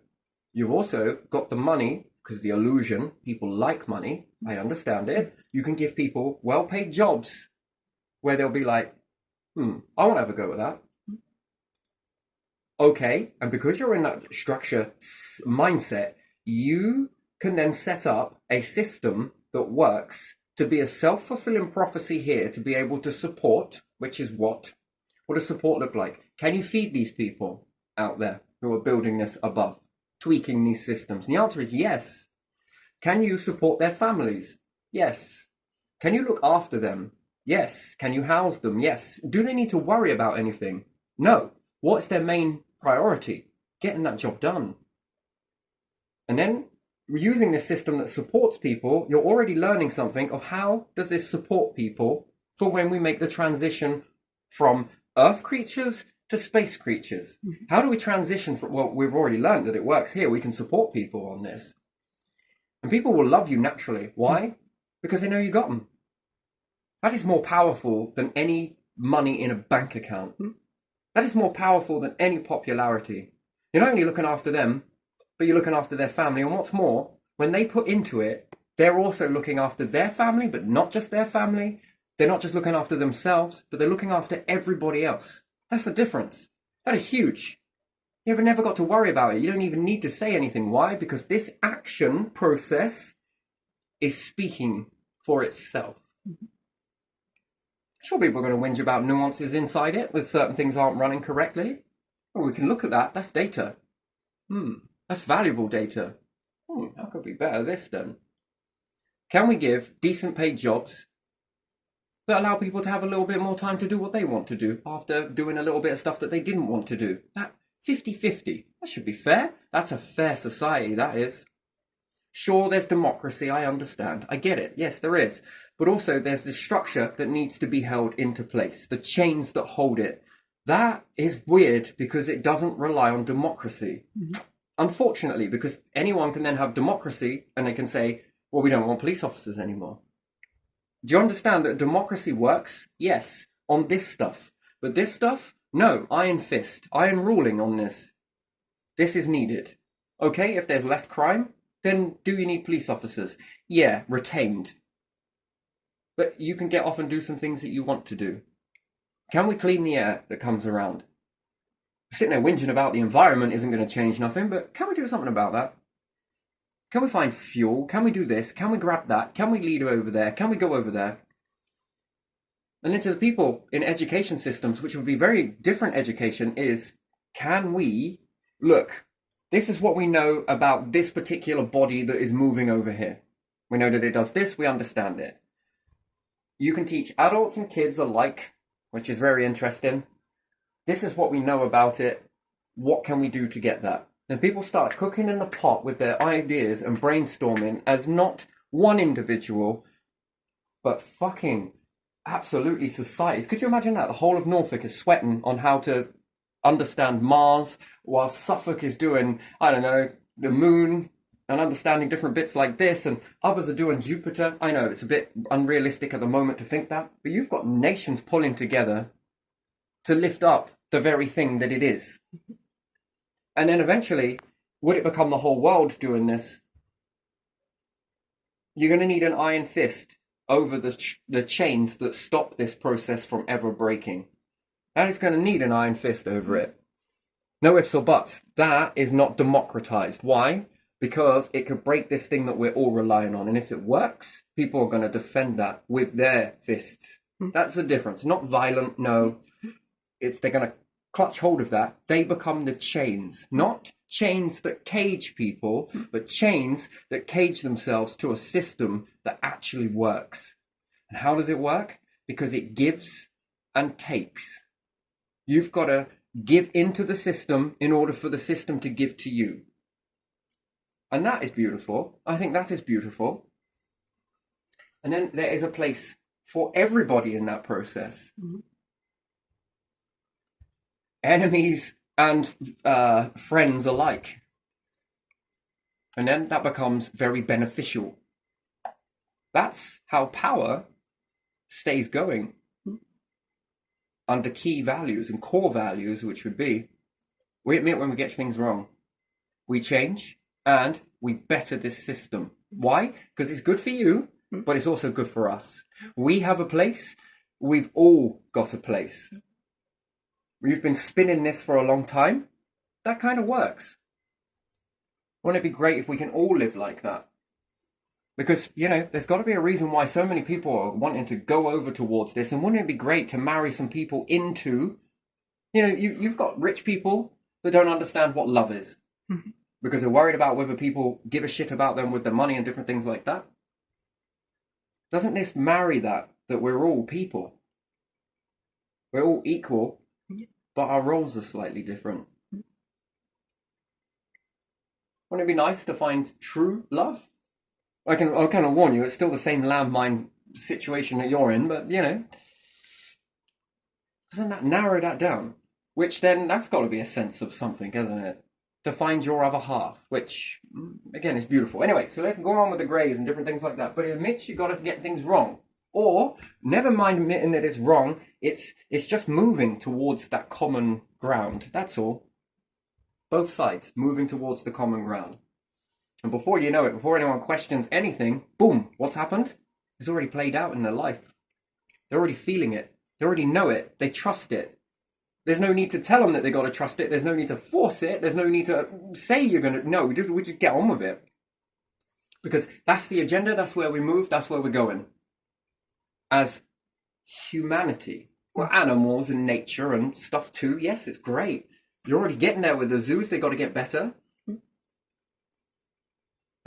You've also got the money, because the illusion, people like money, I understand it. You can give people well-paid jobs where they'll be like, I want to have a go at that. Okay, and because you're in that structure mindset, you can then set up a system that works to be a self-fulfilling prophecy here, to be able to support, which is what? What does support look like? Can you feed these people out there who are building this above, tweaking these systems? And the answer is yes. Can you support their families? Yes. Can you look after them? Yes. Can you house them? Yes. Do they need to worry about anything? No. What's their main priority? Getting that job done. And then using this system that supports people, you're already learning something of how does this support people for when we make the transition from Earth creatures to space creatures. How do we transition from, well, we've already learned that it works here. We can support people on this. And people will love you naturally. Why? Because they know you got them. That is more powerful than any money in a bank account. That is more powerful than any popularity. You're not only looking after them, but you're looking after their family. And what's more, when they put into it, they're also looking after their family, but not just their family. They're not just looking after themselves, but they're looking after everybody else. That's the difference. That is huge. You ever never got to worry about it. You don't even need to say anything. Why? Because this action process is speaking for itself. Sure, people are going to whinge about nuances inside it, with certain things aren't running correctly. Well, we can look at that. That's data. That's valuable data. How could we better this then? Can we give decent paid jobs that allow people to have a little bit more time to do what they want to do after doing a little bit of stuff that they didn't want to do? That 50-50. That should be fair. That's a fair society, that is. Sure, there's democracy. I understand. I get it. Yes, there is. But also there's the structure that needs to be held into place. The chains that hold it. That is weird because it doesn't rely on democracy. Unfortunately, because anyone can then have democracy and they can say, well, we don't want police officers anymore. Do you understand that democracy works? Yes, on this stuff. But this stuff, no, iron fist, iron ruling on this. This is needed. Okay, if there's less crime, then do you need police officers? Yeah, retained. But you can get off and do some things that you want to do. Can we clean the air that comes around? Sitting there whinging about the environment isn't going to change nothing, but can we do something about that? Can we find fuel? Can we do this? Can we grab that? Can we lead over there? Can we go over there? And then to the people in education systems, which would be very different education, is can we look, this is what we know about this particular body that is moving over here. We know that it does this, we understand it. You can teach adults and kids alike, which is very interesting. This is what we know about it. What can we do to get that? Then people start cooking in the pot with their ideas and brainstorming as not one individual, but fucking absolutely societies. Could you imagine that? The whole of Norfolk is sweating on how to understand Mars, while Suffolk is doing, I don't know, the moon, and understanding different bits like this, and others are doing Jupiter. I know it's a bit unrealistic at the moment to think that, but you've got nations pulling together to lift up the very thing that it is. And then eventually, would it become the whole world doing this? You're going to need an iron fist over the chains that stop this process from ever breaking. That is going to need an iron fist over it. No ifs or buts. That is not democratized. Why? Because it could break this thing that we're all relying on. And if it works, people are going to defend that with their fists. That's the difference. Not violent, no. They're going to clutch hold of that. They become the chains. Not chains that cage people, but chains that cage themselves to a system that actually works. And how does it work? Because it gives and takes. You've got to give into the system in order for the system to give to you. And that is beautiful. I think that is beautiful. And then there is a place for everybody in that process. Enemies and friends alike. And then that becomes very beneficial. That's how power stays going. Under key values and core values, which would be, we admit when we get things wrong. We change and we better this system. Why? Because it's good for you, but it's also good for us. We have a place. We've all got a place. We've been spinning this for a long time. That kind of works. Wouldn't it be great if we can all live like that? Because, there's got to be a reason why so many people are wanting to go over towards this. And wouldn't it be great to marry some people into, you've got rich people that don't understand what love is. Because they're worried about whether people give a shit about them with their money and different things like that. Doesn't this marry that we're all people? We're all equal, but our roles are slightly different. Wouldn't it be nice to find true love? I'll kind of warn you, it's still the same landmine situation that you're in, but, doesn't that narrow that down? Which then, that's got to be a sense of something, hasn't it? To find your other half, which, again, is beautiful. Anyway, so let's go on with the greys and different things like that. But it admits you got to get things wrong. Or, never mind admitting that it's wrong, it's just moving towards that common ground. That's all. Both sides, moving towards the common ground. And before you know it, before anyone questions anything, boom, what's happened? It's already played out in their life. They're already feeling it. They already know it. They trust it. There's no need to tell them that they got to trust it. There's no need to force it. There's no need to say you're going to... No, we just get on with it. Because that's the agenda. That's where we move. That's where we're going. As humanity. We're animals and nature and stuff too. Yes, it's great. You're already getting there with the zoos. They got to get better.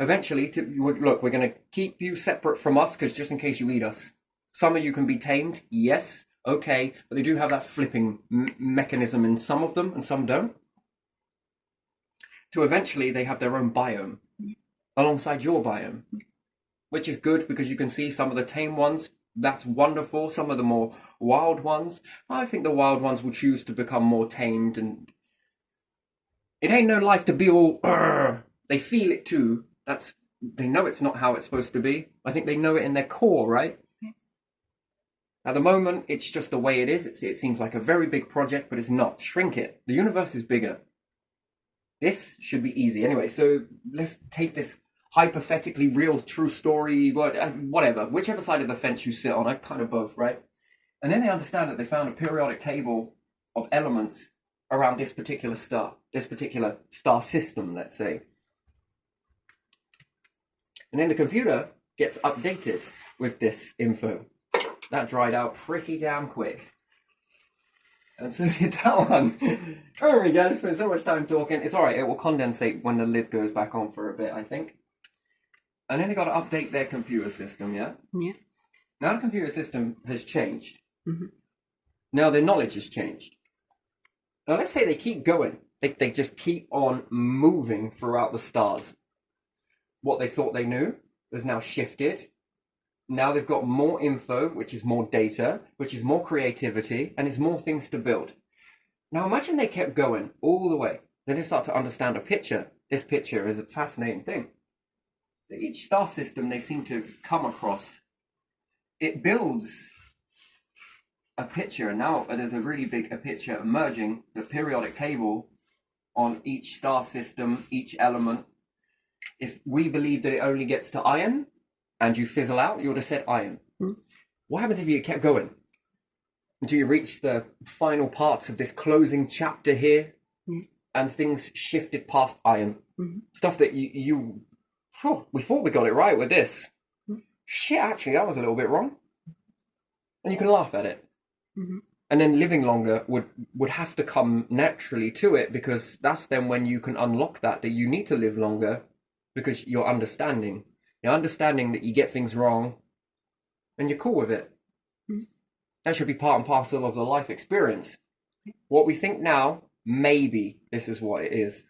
Eventually, look, we're going to keep you separate from us because just in case you eat us. Some of you can be tamed, yes, okay, but they do have that flipping mechanism in some of them and some don't. To eventually, they have their own biome alongside your biome, which is good because you can see some of the tame ones. That's wonderful. Some of the more wild ones, I think the wild ones will choose to become more tamed, and it ain't no life to be all, they feel it too. They know it's not how it's supposed to be. I think they know it in their core, right? At the moment, it's just the way it is. It seems like a very big project, but it's not. Shrink it. The universe is bigger. This should be easy. Anyway, so let's take this hypothetically real, true story, whatever. Whichever side of the fence you sit on, I kind of both, right? And then they understand that they found a periodic table of elements around this particular star system, let's say. And then the computer gets updated with this info. That dried out pretty damn quick. And so did that one. Oh my god, I spent so much time talking. It's alright, it will condensate when the lid goes back on for a bit, I think. And then they got to update their computer system, yeah? Yeah. Now the computer system has changed. Now their knowledge has changed. Now let's say they keep going. They just keep on moving throughout the stars. What they thought they knew, has now shifted. Now they've got more info, which is more data, which is more creativity, and is more things to build. Now imagine they kept going all the way. Then they start to understand a picture. This picture is a fascinating thing. Each star system they seem to come across, it builds a picture. And now there's a really big picture emerging, the periodic table on each star system, each element. If we believe that it only gets to iron and you fizzle out, you would have said iron. What happens if you kept going until you reach the final parts of this closing chapter here and things shifted past iron? Stuff that we thought we got it right with this. Shit, actually, that was a little bit wrong. And you can laugh at it. And then living longer would have to come naturally to it, because that's then when you can unlock that you need to live longer, because you're understanding that you get things wrong and you're cool with it. That should be part and parcel of the life experience. What we think now, maybe this is what it is.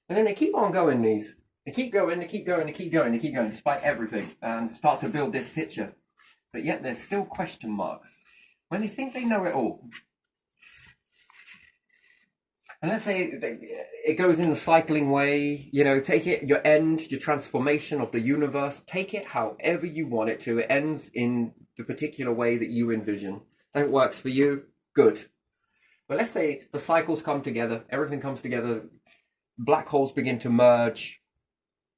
And then they keep on going, these. They keep going, despite everything, and start to build this picture. But yet there's still question marks. When they think they know it all. And let's say it goes in the cycling way, take it, your end, your transformation of the universe, take it however you want it to. It ends in the particular way that you envision. That works for you, good. But let's say the cycles come together, everything comes together, black holes begin to merge,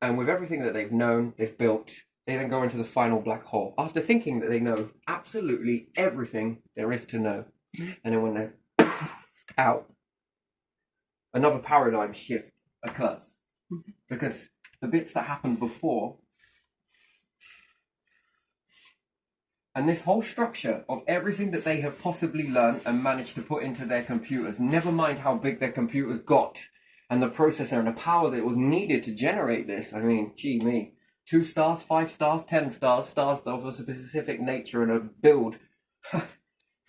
and with everything that they've known, they've built, they then go into the final black hole after thinking that they know absolutely everything there is to know. And then when they're out, another paradigm shift occurs, because the bits that happened before, and this whole structure of everything that they have possibly learned and managed to put into their computers, never mind how big their computers got and the processor and the power that was needed to generate this. I mean, gee me, 2 stars, 5 stars, 10 stars, stars of a specific nature and a build,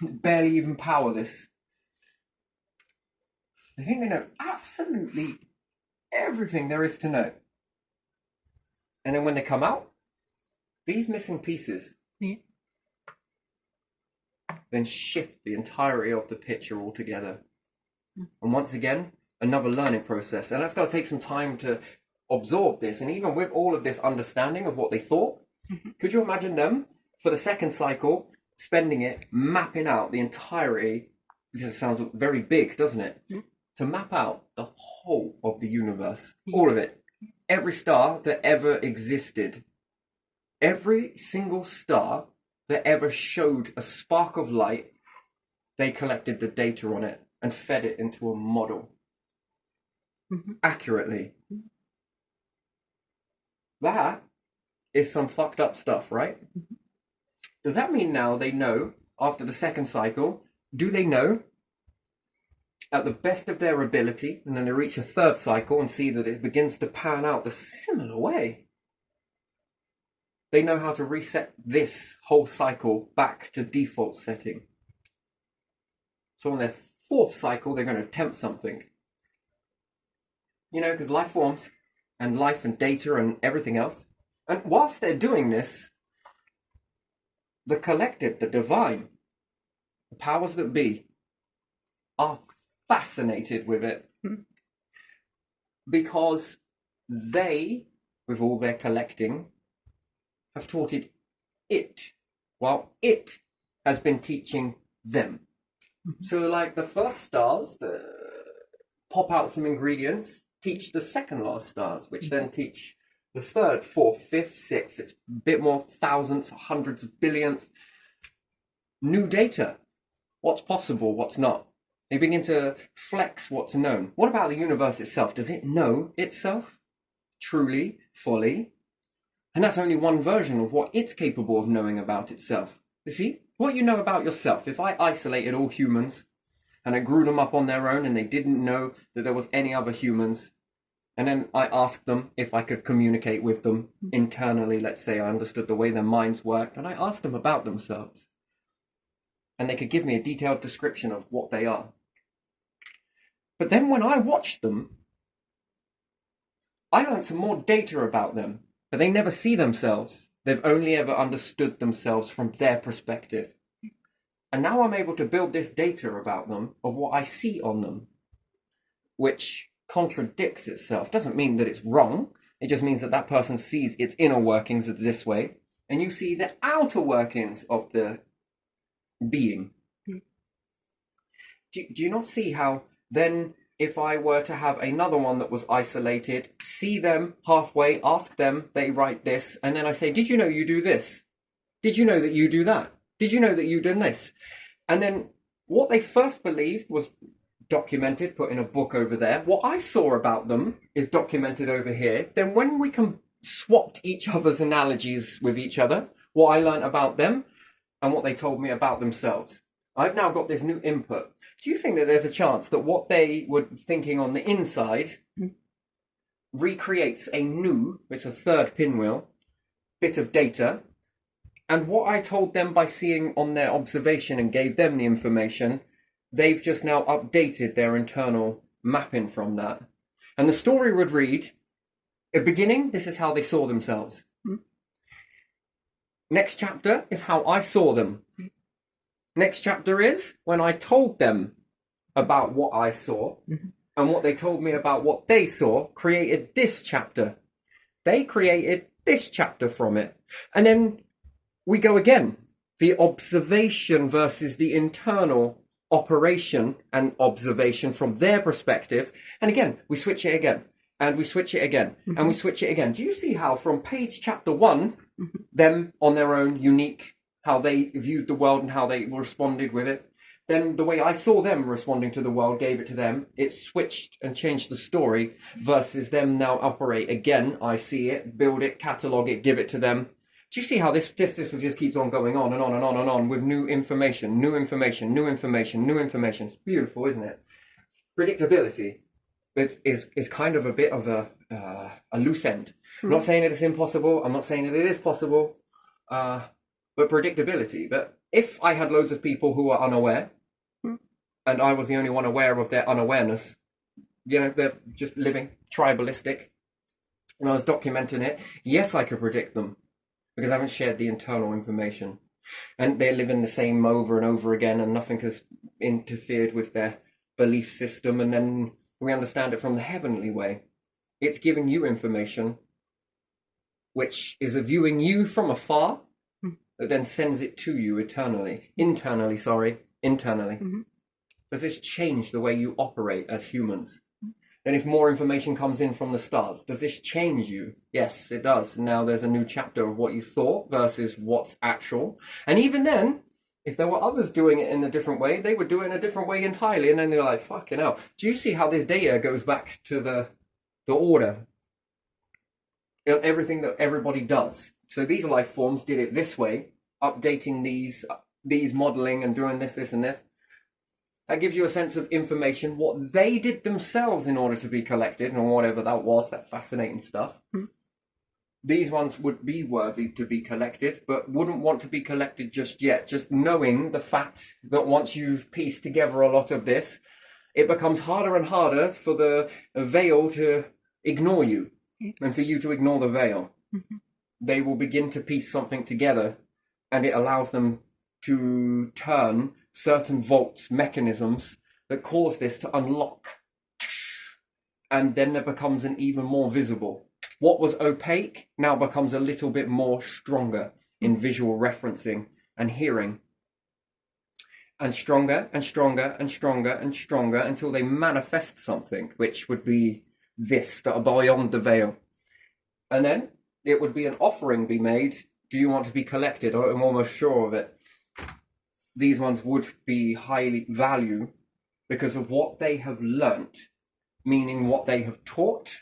barely even power this. They think they know absolutely everything there is to know. And then when they come out, these missing pieces then shift the entirety of the picture altogether. And once again, another learning process. And that's going to take some time to absorb this. And even with all of this understanding of what they thought, could you imagine them, for the second cycle, spending it, mapping out the entirety? This sounds very big, doesn't it? To map out the whole of the universe, all of it, every star that ever existed, every single star that ever showed a spark of light, they collected the data on it and fed it into a model accurately. That is some fucked up stuff, right? Does that mean now they know, after the second cycle, do they know at the best of their ability, and then they reach a third cycle and see that it begins to pan out the similar way? They know how to reset this whole cycle back to default setting. So on their fourth cycle, they're going to attempt something. Because life forms and life and data and everything else. And whilst they're doing this, the collective, the divine, the powers that be, are fascinated with it, because they, with all their collecting, have taught it, while it has been teaching them. So like the first stars pop out some ingredients, teach the second last stars, which then teach the third, fourth, fifth, sixth. It's a bit more, thousands, hundreds of billionth. New data. What's possible, what's not. They begin to flex what's known. What about the universe itself? Does it know itself? Truly, fully? And that's only one version of what it's capable of knowing about itself. You see, what you know about yourself, if I isolated all humans and I grew them up on their own and they didn't know that there was any other humans, and then I asked them if I could communicate with them internally, let's say I understood the way their minds worked, and I asked them about themselves, and they could give me a detailed description of what they are. But then when I watched them, I learned some more data about them, but they never see themselves. They've only ever understood themselves from their perspective. And now I'm able to build this data about them, of what I see on them, which contradicts itself. Doesn't mean that it's wrong. It just means that that person sees its inner workings this way, and you see the outer workings of the being. Do you not see how then, if I were to have another one that was isolated, see them halfway, ask them, they write this, and then I say, did you know you do this? Did you know that you do that? Did you know that you did this? And then what they first believed was documented, put in a book over there. What I saw about them is documented over here. Then when we swapped each other's analogies with each other, what I learned about them and what they told me about themselves, I've now got this new input. Do you think that there's a chance that what they were thinking on the inside recreates a new, it's a third pinwheel, bit of data, and what I told them by seeing on their observation and gave them the information, they've just now updated their internal mapping from that. And the story would read, at the beginning, this is how they saw themselves. Next chapter is how I saw them. Next chapter is when I told them about what I saw, and what they told me about what they saw created this chapter. They created this chapter from it. And then we go again. The observation versus the internal operation and observation from their perspective. And again, we switch it again. And we switch it again. And we switch it again. Do you see how from page chapter 1, them on their own unique, how they viewed the world and how they responded with it? Then the way I saw them responding to the world, gave it to them, it switched and changed the story versus them now operate again. I see it, build it, catalog it, give it to them. Do you see how this just keeps on going on and on and on and on with new information, new information, new information, new information? It's beautiful, isn't it? Predictability is kind of a bit of a loose end. I'm not saying that it's impossible. I'm not saying that it is possible. But predictability. But if I had loads of people who are unaware, and I was the only one aware of their unawareness, you know, they're just living tribalistic, and I was documenting it, yes, I could predict them, because I haven't shared the internal information. And they're living the same over and over again, and nothing has interfered with their belief system. And then we understand it from the heavenly way. It's giving you information, which is a viewing you from afar, that then sends it to you internally. Does this change the way you operate as humans? Then if more information comes in from the stars, does this change you? Yes, it does. Now there's a new chapter of what you thought versus what's actual. And even then, if there were others doing it in a different way, they would do it in a different way entirely. And then they're like, fucking hell. Do you see how this data goes back to the order? You know, everything that everybody does. So these life forms did it this way, updating these modeling and doing this, and this. That gives you a sense of information, what they did themselves in order to be collected, and whatever that was, that fascinating stuff. These ones would be worthy to be collected, but wouldn't want to be collected just yet. Just knowing the fact that once you've pieced together a lot of this, it becomes harder and harder for the veil to ignore you, and for you to ignore the veil. They will begin to piece something together, and it allows them to turn certain vaults, mechanisms that cause this to unlock. And then it becomes an even more visible. What was opaque now becomes a little bit more stronger in visual referencing and hearing. And stronger and stronger and stronger and stronger until they manifest something, which would be this, that are beyond the veil. And then it would be an offering be made. Do you want to be collected? I'm almost sure of it. These ones would be highly valued because of what they have learnt, meaning what they have taught,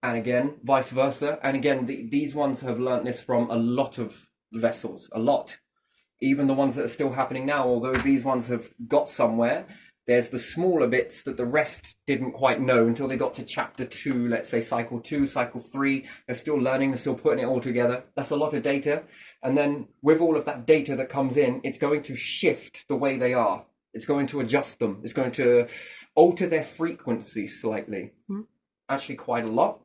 and again, vice versa. And again, these ones have learnt this from a lot of vessels, a lot. Even the ones that are still happening now, although these ones have got somewhere, there's the smaller bits that the rest didn't quite know until they got to chapter 2, let's say cycle 2, cycle 3. They're still learning, they're still putting it all together. That's a lot of data. And then with all of that data that comes in, it's going to shift the way they are. It's going to adjust them. It's going to alter their frequency slightly. Actually quite a lot.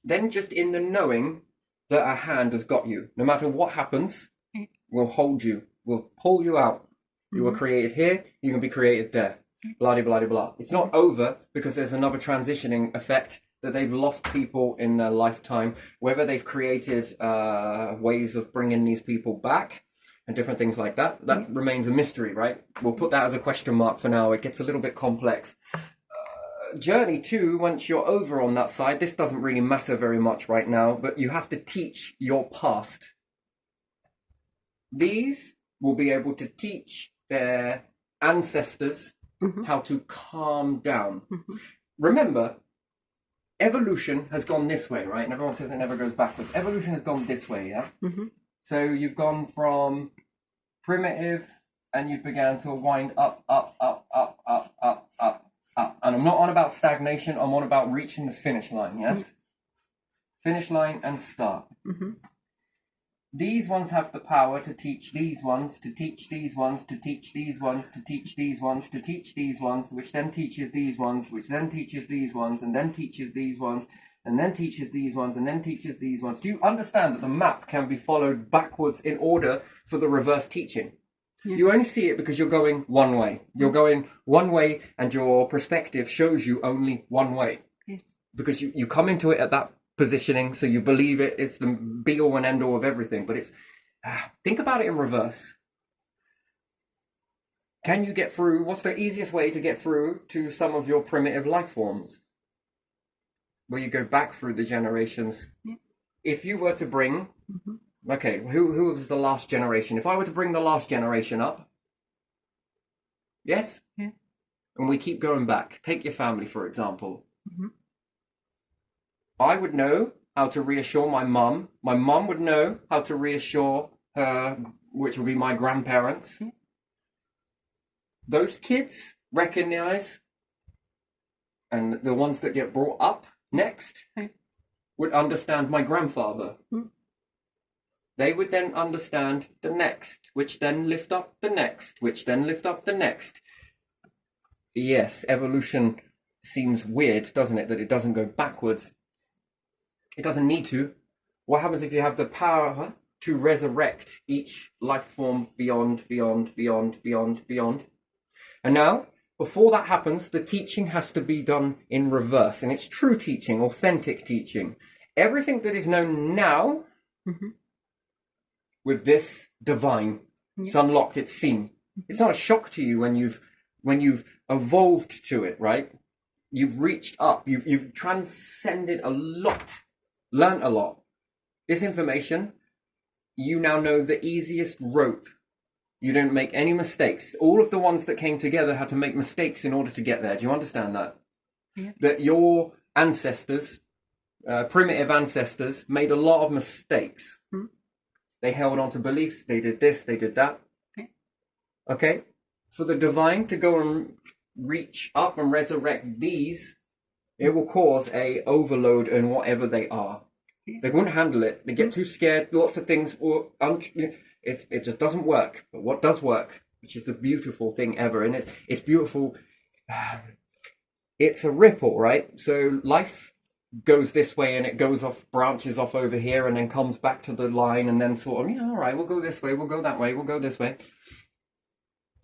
then just in the knowing that our hand has got you, no matter what happens, we'll hold you, we'll pull you out. You were created here, you can be created there. Blah, blah, blah, blah. It's not over because there's another transitioning effect that they've lost people in their lifetime, whether they've created ways of bringing these people back and different things like that. That remains a mystery, right? We'll put that as a question mark for now. It gets a little bit complex. Journey 2, once you're over on that side, this doesn't really matter very much right now, but you have to teach your past. These will be able to teach their ancestors how to calm down. Remember, evolution has gone this way, right? And everyone says it never goes backwards. Evolution has gone this way, yeah? So you've gone from primitive and you began to wind up. And I'm not on about stagnation, I'm on about reaching the finish line, yes? Finish line and start. These ones have the power to teach these ones, to teach these ones, to teach these ones, to teach these ones, to teach these ones, which then teaches these ones, which then teaches these ones, and then teaches these ones, and then teaches these ones, and then teaches these ones. Do you understand that the map can be followed backwards in order for the reverse teaching? You only see it because you're going one way. You're going one way and your perspective shows you only one way. Because you come into it at that positioning, so you believe it's the be all and end all of everything, but it's think about it in reverse. Can you get through? What's the easiest way to get through to some of your primitive life forms, where you go back through the generations? If you were to bring okay, who was the last generation? If I were to bring the last generation up, yes, and we keep going back, take your family for example. I would know how to reassure my mum. My mum would know how to reassure her, which would be my grandparents. Those kids recognize, and the ones that get brought up next would understand my grandfather. They would then understand the next, which then lift up the next, which then lift up the next. Yes, evolution seems weird, doesn't it, that it doesn't go backwards. It doesn't need to. What happens if you have the power to resurrect each life form beyond? And now, before that happens, the teaching has to be done in reverse. And it's true teaching, authentic teaching. Everything that is known now, with this divine, it's unlocked, it's seen. It's not a shock to you when you've evolved to it, right? You've reached up, you've transcended a lot. Learn a lot. This information, you now know the easiest rope. You don't make any mistakes. All of the ones that came together had to make mistakes in order to get there. Do you understand that? That your ancestors, primitive ancestors, made a lot of mistakes. They held on to beliefs. They did this, they did that. Okay? For the divine to go and reach up and resurrect these, it will cause a overload in whatever they are. They won't handle it. They get too scared. Lots of things, it just doesn't work. But what does work, which is the beautiful thing ever, and it's beautiful. It's a ripple, right? So life goes this way and it goes off, branches off over here, and then comes back to the line, and then sort of, all right, we'll go this way, we'll go that way, we'll go this way.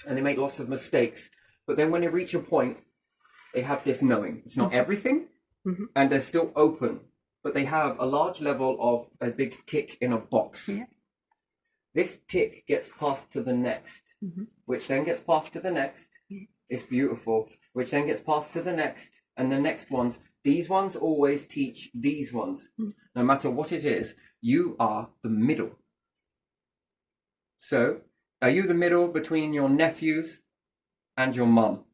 And they make lots of mistakes. But then when they reach a point, they have this knowing. It's not everything, and they're still open, but they have a large level of a big tick in a box. This tick gets passed to the next, which then gets passed to the next. It's beautiful. Which then gets passed to the next, and the next ones. These ones always teach these ones. No matter what it is, you are the middle. So, are you the middle between your nephews and your mum?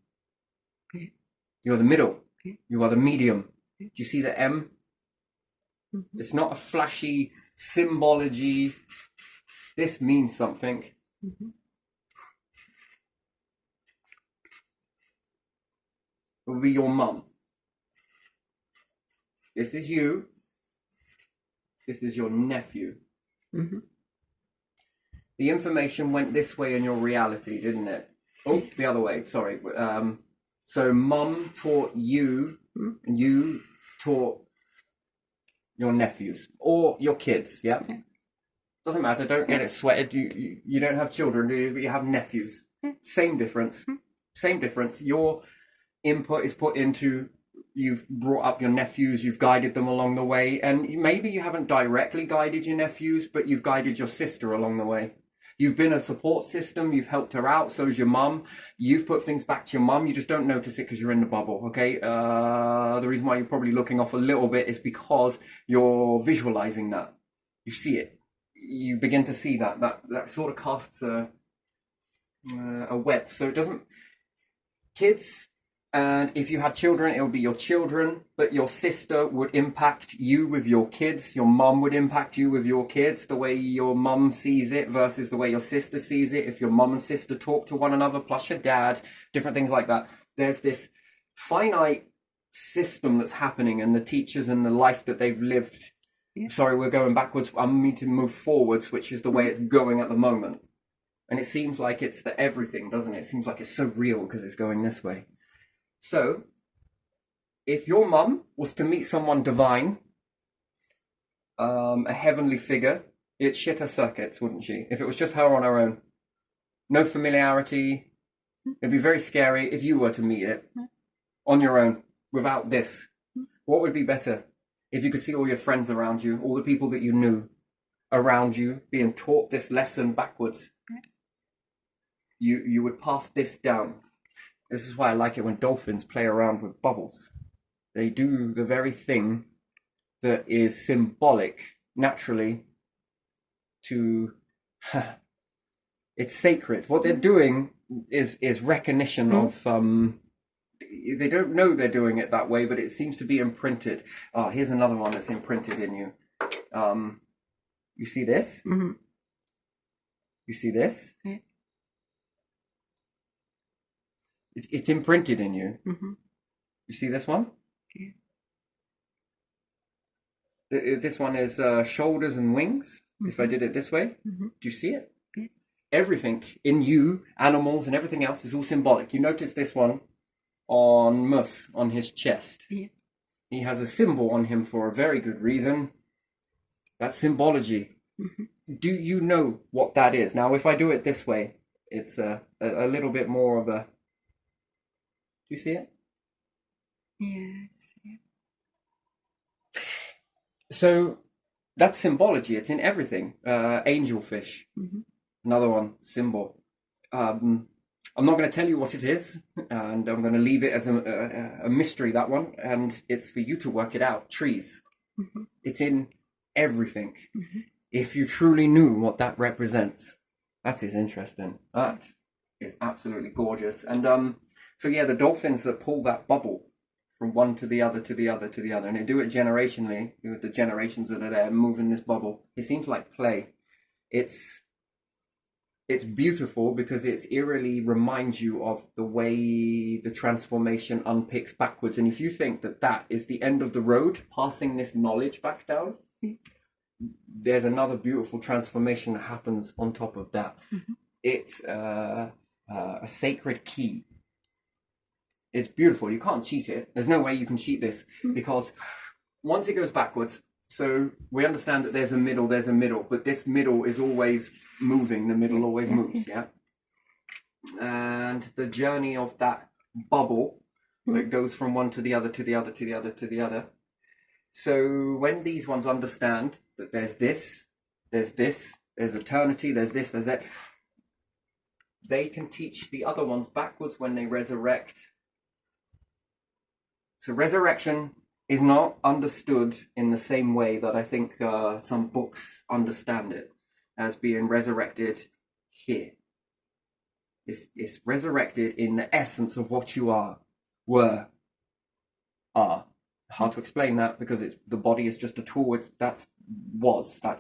You're the middle. You are the medium. Do you see the M? It's not a flashy symbology. This means something. It will be your mum. This is you. This is your nephew. The information went this way in your reality, didn't it? Oh, the other way. Sorry. So mum taught you, and you taught your nephews or your kids. Yeah, doesn't matter. Don't get it sweated. You don't have children, do you? But you have nephews. Same difference. Same difference. Your input is put into. You've brought up your nephews, you've guided them along the way, and maybe you haven't directly guided your nephews, but you've guided your sister along the way. You've been a support system, you've helped her out, so's your mum. You've put things back to your mum, you just don't notice it because you're in the bubble, okay? The reason why you're probably looking off a little bit is because you're visualizing that. You see it. You begin to see that sort of casts a web. So it doesn't... Kids... And if you had children, it would be your children, but your sister would impact you with your kids. Your mum would impact you with your kids, the way your mum sees it versus the way your sister sees it. If your mum and sister talk to one another, plus your dad, different things like that. There's this finite system that's happening, and the teachers and the life that they've lived. Yeah. Sorry, we're going backwards. I mean to move forwards, which is the way it's going at the moment. And it seems like it's the everything, doesn't it? It seems like it's so real because it's going this way. So, if your mum was to meet someone divine, a heavenly figure, it'd shit her circuits, wouldn't she? If it was just her on her own. No familiarity. It'd be very scary if you were to meet it on your own, without this. What would be better? If you could see all your friends around you, all the people that you knew around you being taught this lesson backwards. You would pass this down. This is why I like it when dolphins play around with bubbles. They do the very thing that is symbolic, naturally, to... It's sacred. What they're doing is recognition of... They don't know they're doing it that way, but it seems to be imprinted. Oh, here's another one that's imprinted in you. You see this? Mm-hmm. You see this? Yeah. It's imprinted in you. Mm-hmm. You see this one? Yeah. This one is shoulders and wings. Mm-hmm. If I did it this way, do you see it? Yeah. Everything in you, animals and everything else, is all symbolic. You notice this one on Mus, on his chest. Yeah. He has a symbol on him for a very good reason. That's symbology. Mm-hmm. Do you know what that is? Now, if I do it this way, it's a little bit more of a... Do you see it? Yes. Yeah. So that's symbology. It's in everything. Angelfish. Mm-hmm. Another one, symbol. I'm not going to tell you what it is, and I'm going to leave it as a mystery, that one, and it's for you to work it out. Trees. Mm-hmm. It's in everything. Mm-hmm. If you truly knew what that represents, that is interesting. That is absolutely gorgeous. And so yeah, the dolphins that pull that bubble from one to the other, to the other, to the other, and they do it generationally, with the generations that are there moving this bubble. It seems like play. It's beautiful because it eerily reminds you of the way the transformation unpicks backwards. And if you think that that is the end of the road, passing this knowledge back down, there's another beautiful transformation that happens on top of that. Mm-hmm. It's a sacred key. It's beautiful. You can't cheat it. There's no way you can cheat this, because once it goes backwards, so we understand that there's a middle, but this middle is always moving. The middle always moves, yeah? And the journey of that bubble that goes from one to the other, to the other, to the other, to the other. So when these ones understand that there's this, there's eternity, there's this, there's that, they can teach the other ones backwards when they resurrect. So resurrection is not understood in the same way that I think some books understand it, as being resurrected here. It's resurrected in the essence of what you are. Hard to explain that because the body is just a tool. That's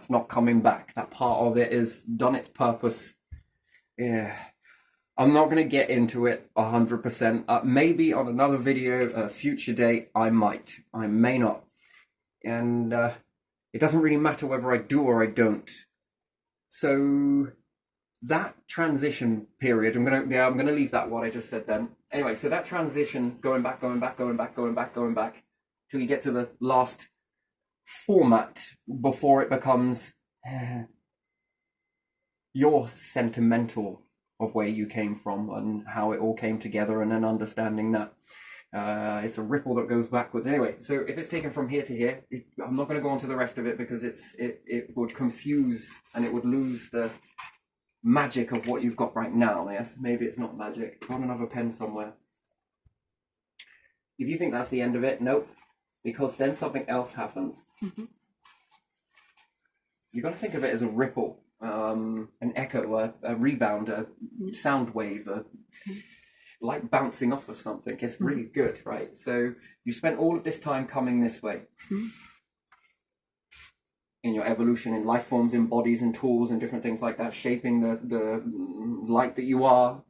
not coming back. That part of it is done its purpose. Yeah. I'm not going to get into it 100%. Maybe on another video, a future date, I may not. And it doesn't really matter whether I do or I don't. So that transition period, I'm gonna leave that what I just said then. Anyway, so that transition, going back, till you get to the last format before it becomes your sentimental of where you came from and how it all came together, and then understanding that it's a ripple that goes backwards. Anyway, so if it's taken from here to here, I'm not going to go on to the rest of it because it would confuse and it would lose the magic of what you've got right now. Yes, maybe it's not magic. Got another pen somewhere. If you think that's the end of it, nope, because then something else happens. Mm-hmm. You've got to think of it as a ripple, an echo, a rebound, a sound wave, like bouncing off of something. It's really good, right? So you spent all of this time coming this way. Mm-hmm. In your evolution, in life forms, in bodies and tools and different things like that, shaping the light that you are,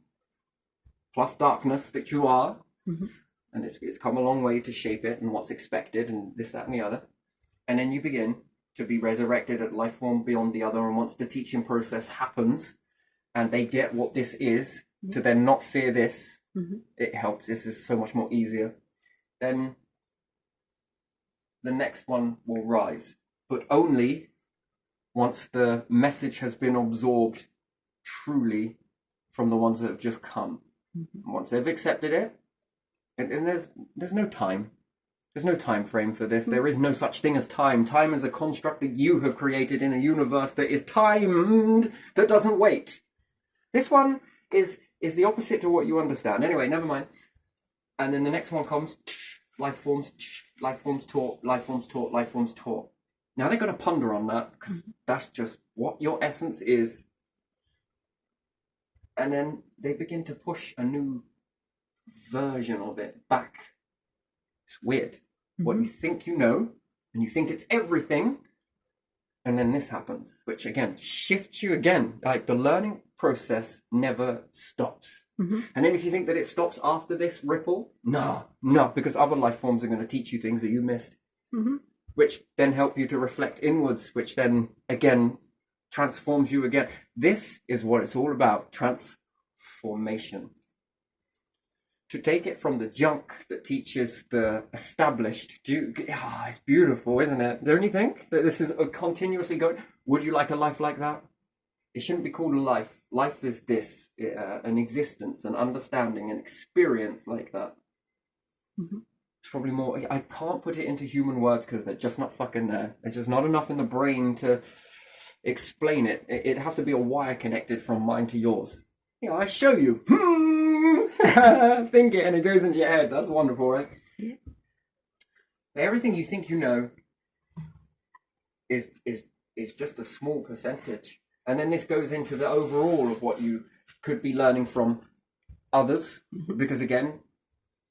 plus darkness that you are. Mm-hmm. And it's come a long way to shape it and what's expected and this, that, and the other. And then you begin to be resurrected at life form beyond the other. And once the teaching process happens and they get what this is, to then not fear this, it helps. This is so much more easier. Then the next one will rise, but only once the message has been absorbed truly from the ones that have just come. Once they've accepted it, and there's no time. There's no time frame for this. There is no such thing as time. Time is a construct that you have created in a universe that is timed, that doesn't wait. This one is the opposite to what you understand. Anyway, never mind. And then the next one comes, life forms taught, life forms taught, life forms taught. Now they're going to ponder on that because that's just what your essence is. And then they begin to push a new version of it back. It's weird. What you think you know, and you think it's everything, and then this happens, which again shifts you again. Like the learning process never stops. And then if you think that it stops after this ripple, no, because other life forms are going to teach you things that you missed, which then help you to reflect inwards, which then again transforms you again. This is what it's all about: transformation. To take it from the junk that teaches the established, it's beautiful, isn't it? Don't you think that this is a continuously going? Would you like a life like that? It shouldn't be called a life. Life is this, an existence, an understanding, an experience like that. It's probably more, I can't put it into human words because they're just not fucking there. There's just not enough in the brain to explain it. It'd have to be a wire connected from mine to yours. I show you. Think it and it goes into your head. That's wonderful, right? Yeah. Everything you think you know is just a small percentage. And then this goes into the overall of what you could be learning from others. Because again,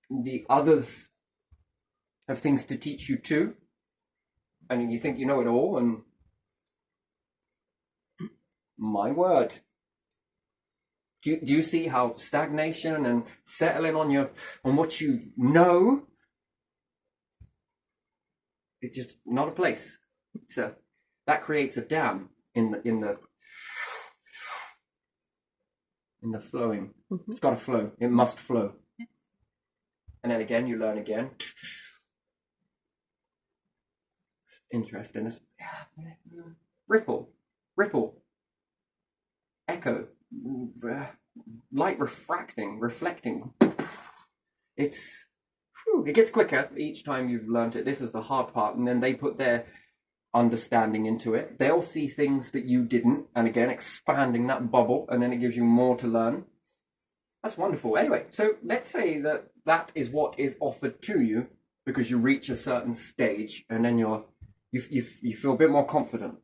the others have things to teach you too. And you think you know it all, and my word. Do you see how stagnation and settling on what you know, it's just not a place. That creates a dam in the flowing. It's got to flow. It must flow. And then again, you learn again. It's interesting. It's, ripple, echo. Light reflecting. It gets quicker each time you've learned it. This is the hard part, and then they put their understanding into it. They'll see things that you didn't, and again expanding that bubble, and then it gives you more to learn. That's wonderful. Anyway, so let's say that is what is offered to you because you reach a certain stage, and then you feel a bit more confident.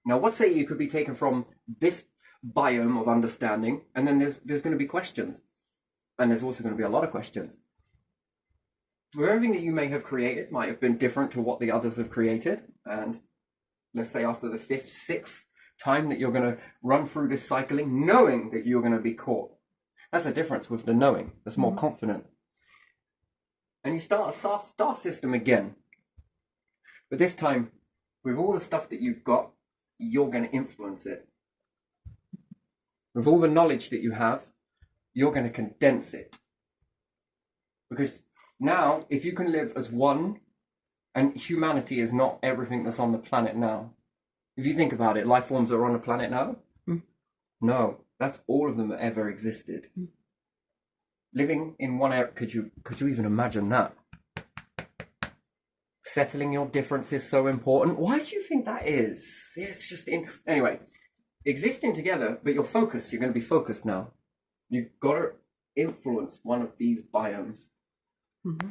Now, what say you could be taken from this biome of understanding, and then there's going to be questions, and there's also going to be a lot of questions. Everything that you may have created might have been different to what the others have created, and let's say after the 5th, 6th time that you're going to run through this cycling, knowing that you're going to be caught. That's a difference with the knowing. That's more confident. And you start a star system again, but this time with all the stuff that you've got, you're going to influence it. With all the knowledge that you have, you're going to condense it. Because now, if you can live as one And humanity is not everything that's on the planet now. If you think about it, life forms are on the planet now? Mm. No, that's all of them that ever existed. Mm. Living in one area, could you even imagine that? Settling your differences is so important. Why do you think that is? It's just anyway, existing together, but you're focused. You're going to be focused now. You've got to influence one of these biomes. Mm-hmm.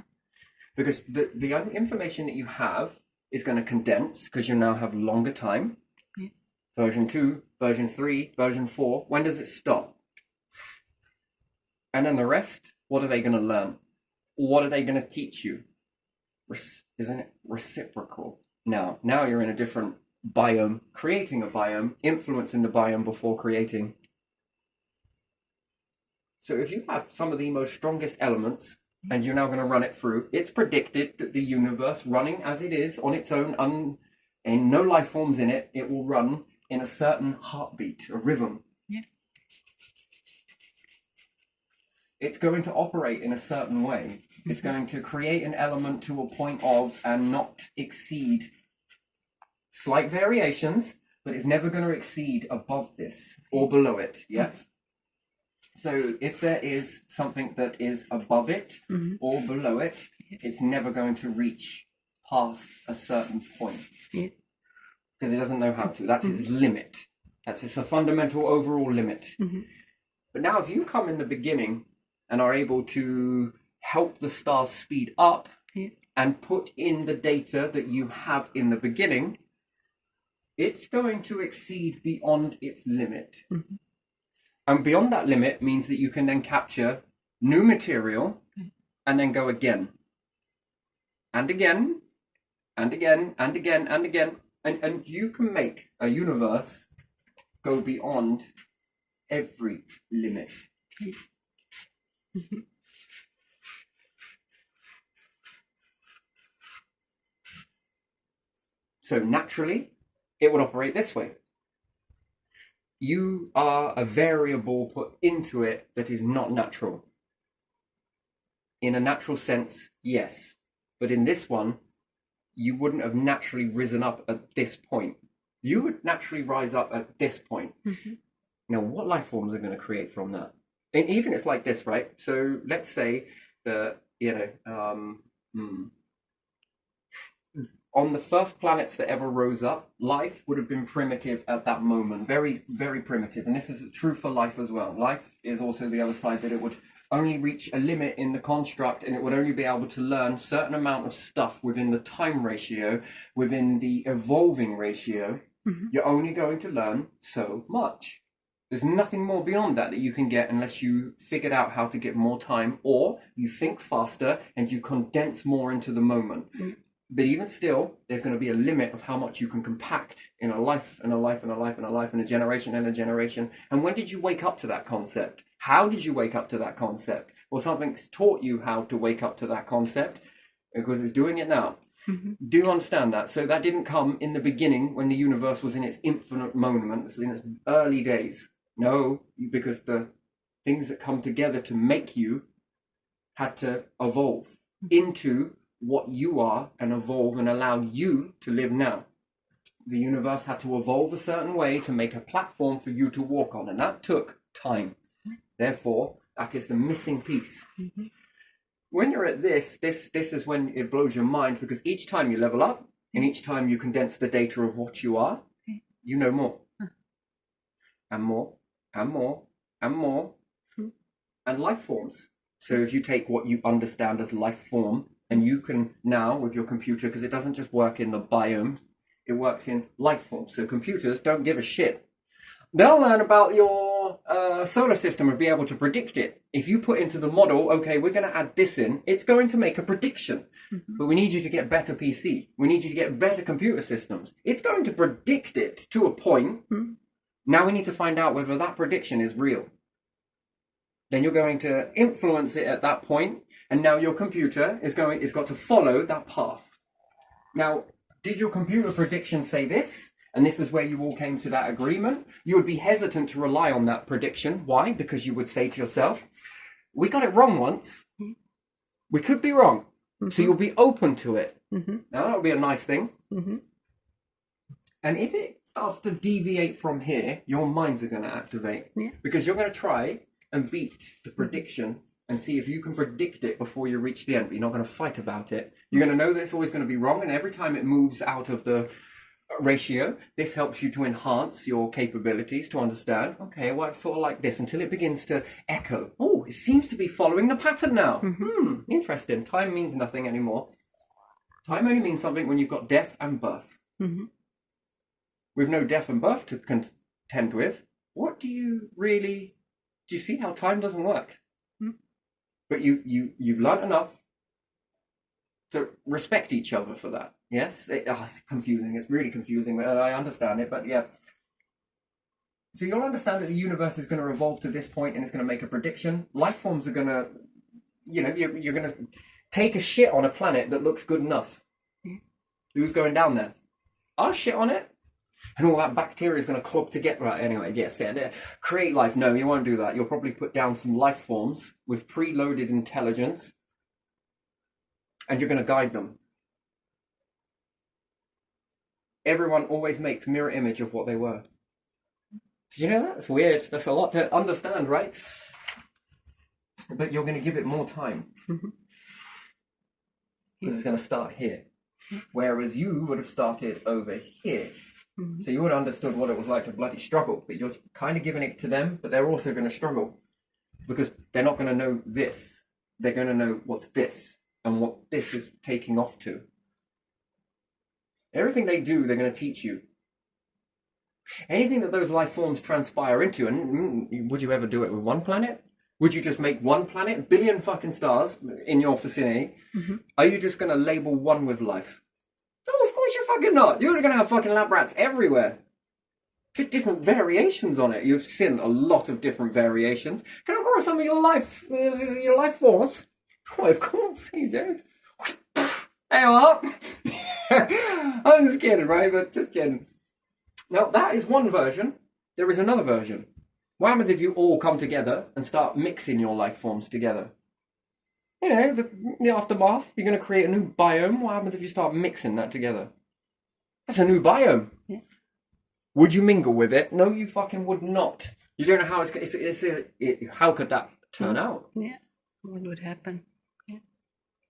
Because the information that you have is going to condense because you now have longer time. Yeah. Version 2, version 3, version 4. When does it stop? And then the rest, what are they going to learn? What are they going to teach you? Isn't it reciprocal? Now you're in a different biome, creating a biome, influencing the biome before creating. So if you have some of the most strongest elements and you're now going to run it through, it's predicted that the universe running as it is on its own, and no life forms in it, it will run in a certain heartbeat, a rhythm. Yeah. It's going to operate in a certain way. It's going to create an element to a point of and not exceed slight variations, but it's never going to exceed above this or below it. Yes? So if there is something that is above it Mm-hmm. or below it, it's never going to reach past a certain point. Yeah. Because it doesn't know how to. That's its limit. That's just a fundamental overall limit. Mm-hmm. But now if you come in the beginning and are able to help the stars speed up Yeah. and put in the data that you have in the beginning, it's going to exceed beyond its limit. Mm-hmm. And beyond that limit means that you can then capture new material and then go again. And again, and again, and again, and again. And you can make a universe go beyond every limit. Mm-hmm. So naturally, it would operate this way. You are a variable put into it that is not natural. In a natural sense, yes. But in this one, you wouldn't have naturally risen up at this point. You would naturally rise up at this point. Mm-hmm. Now, what life forms are going to create from that? And even it's like this, right? So let's say that, on the first planets that ever rose up, life would have been primitive at that moment. Very, very primitive. And this is true for life as well. Life is also the other side, that it would only reach a limit in the construct, and it would only be able to learn certain amount of stuff within the time ratio, within the evolving ratio. Mm-hmm. You're only going to learn so much. There's nothing more beyond that you can get unless you figured out how to get more time, or you think faster and you condense more into the moment. Mm-hmm. But even still, there's going to be a limit of how much you can compact in a life, and a life, and a life, and a life, and a generation, and a generation. And when did you wake up to that concept? How did you wake up to that concept? Well, something's taught you how to wake up to that concept, because it's doing it now. Mm-hmm. Do you understand that? So that didn't come in the beginning when the universe was in its infinite moments, in its early days. No, because the things that come together to make you had to evolve into what you are, and evolve and allow you to live now. The universe had to evolve a certain way to make a platform for you to walk on, and that took time. Therefore, that is the missing piece. Mm-hmm. When you're at this is when it blows your mind, because each time you level up and each time you condense the data of what you are, you know more. And more, and more, and more. And life forms. So if you take what you understand as life form, and you can now, with your computer, because it doesn't just work in the biome, it works in life form. So computers don't give a shit. They'll learn about your solar system and be able to predict it. If you put into the model, okay, we're going to add this in, it's going to make a prediction. Mm-hmm. But we need you to get better PC. We need you to get better computer systems. It's going to predict it to a point. Mm-hmm. Now we need to find out whether that prediction is real. Then you're going to influence it at that point. And now your computer is got to follow that path. Now, did your computer prediction say this? And this is where you all came to that agreement. You would be hesitant to rely on that prediction. Why? Because you would say to yourself, we got it wrong once. We could be wrong. Mm-hmm. So you'll be open to it. Now that would be a nice thing. Mm-hmm. And if it starts to deviate from here, your minds are going to activate. Yeah. Because you're going to try and beat the prediction and see if you can predict it before you reach the end, but you're not going to fight about it. You're going to know that it's always going to be wrong, and every time it moves out of the ratio, this helps you to enhance your capabilities to understand, okay, well, it's sort of like this, until it begins to echo. Oh, it seems to be following the pattern now. Interesting. Time means nothing anymore. Time only means something when you've got death and birth. With no death and birth to contend with, what do you see how time doesn't work? But you've learned enough to respect each other for that. Yes, it's confusing. It's really confusing. I understand it, but yeah. So you'll understand that the universe is going to evolve to this point, and it's going to make a prediction. Life forms are going to, you're going to take a shit on a planet that looks good enough. Who's going down there? I'll shit on it. And all that bacteria is going to club together. Right, anyway, yes, create life. No, you won't do that. You'll probably put down some life forms with preloaded intelligence, and you're going to guide them. Everyone always makes mirror image of what they were. Did you know that? It's weird. That's a lot to understand, right? But you're going to give it more time. Because it's going to start here. Whereas you would have started over here. So you would have understood what it was like to bloody struggle, but you're kind of giving it to them, but they're also going to struggle because they're not going to know this. They're going to know what's this and what this is taking off to. Everything they do, they're going to teach you. Anything that those life forms transpire into, and would you ever do it with one planet? Would you just make one planet, billion fucking stars in your vicinity? Are you just going to label one with life? No, of course you're fucking not. You're going to have fucking lab rats everywhere. Just different variations on it. You've seen a lot of different variations. Can I borrow some of your life force? Oh, of course you do. Hey, what? I'm just kidding, right? But just kidding. Now, that is one version. There is another version. What happens if you all come together and start mixing your life forms together? The aftermath, you're going to create a new biome. What happens if you start mixing that together? That's a new biome. Yeah. Would you mingle with it? No, you fucking would not. You don't know how how could that turn out? Yeah. What would happen? Yeah.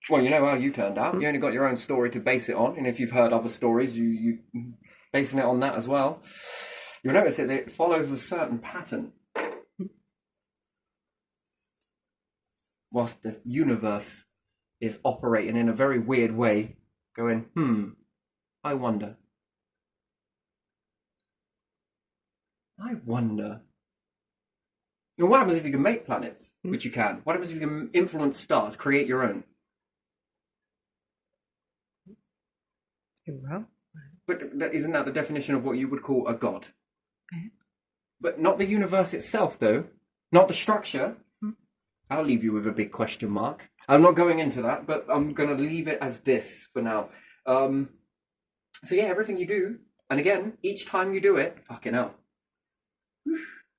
Well, you know how you turned out. You only got your own story to base it on, and if you've heard other stories, you basing it on that as well. You'll notice that it follows a certain pattern. Whilst the universe is operating in a very weird way, going, I wonder. Now, what happens if you can make planets? Which you can. What happens if you can influence stars, create your own? Well. But isn't that the definition of what you would call a god? Okay. But not the universe itself, though. Not the structure. I'll leave you with a big question mark. I'm not going into that, but I'm going to leave it as this for now. So yeah, everything you do, and again, each time you do it, fucking hell.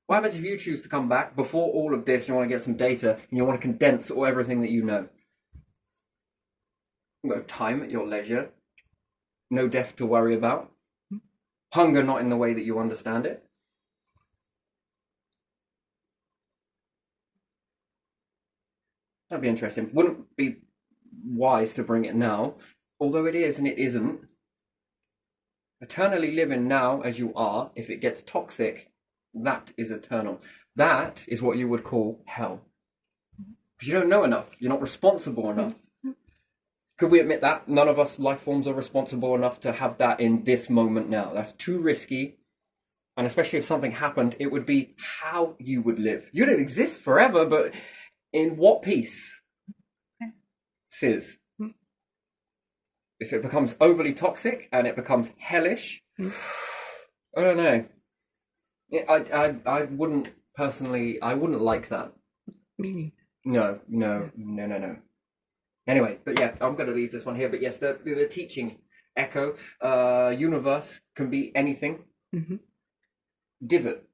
What happens if you choose to come back before all of this, you want to get some data, and you want to condense everything that you know? You have time at your leisure. No death to worry about. Hunger not in the way that you understand it. That'd be interesting. Wouldn't be wise to bring it now, although it is and it isn't. Eternally living now as you are, if it gets toxic, that is eternal. That is what you would call hell. Because you don't know enough. You're not responsible enough. Could we admit that? None of us life forms are responsible enough to have that in this moment now. That's too risky. And especially if something happened, it would be how you would live. You don't exist forever, but in what peace? Sis. If it becomes overly toxic and it becomes hellish, I don't know. I wouldn't personally, I wouldn't like that. Me neither. No. Anyway, but yeah, I'm going to leave this one here. But yes, the teaching echo, universe can be anything. Divot.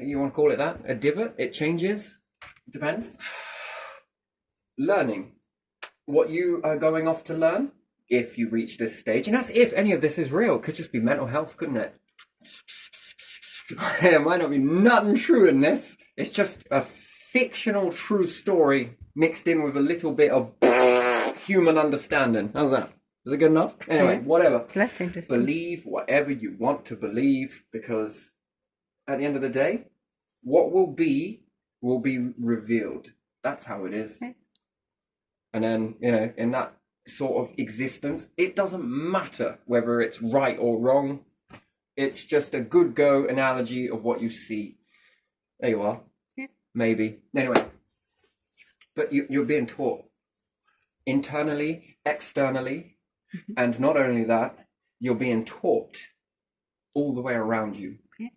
You want to call it that? A divot? It changes? Depends. Learning. What you are going off to learn if you reach this stage, and that's if any of this is real. It could just be mental health, couldn't it? There might not be nothing true in this. It's just a fictional true story mixed in with a little bit of human understanding. How's that? Is it good enough? Anyway, whatever. That's interesting. Believe whatever you want to believe, because at the end of the day, what will be revealed. That's how it is. Okay. And then, in that sort of existence, it doesn't matter whether it's right or wrong. It's just a good go analogy of what you see. There you are. Yeah. Maybe. Anyway. But you're being taught internally, externally, and not only that, you're being taught all the way around you. Yeah.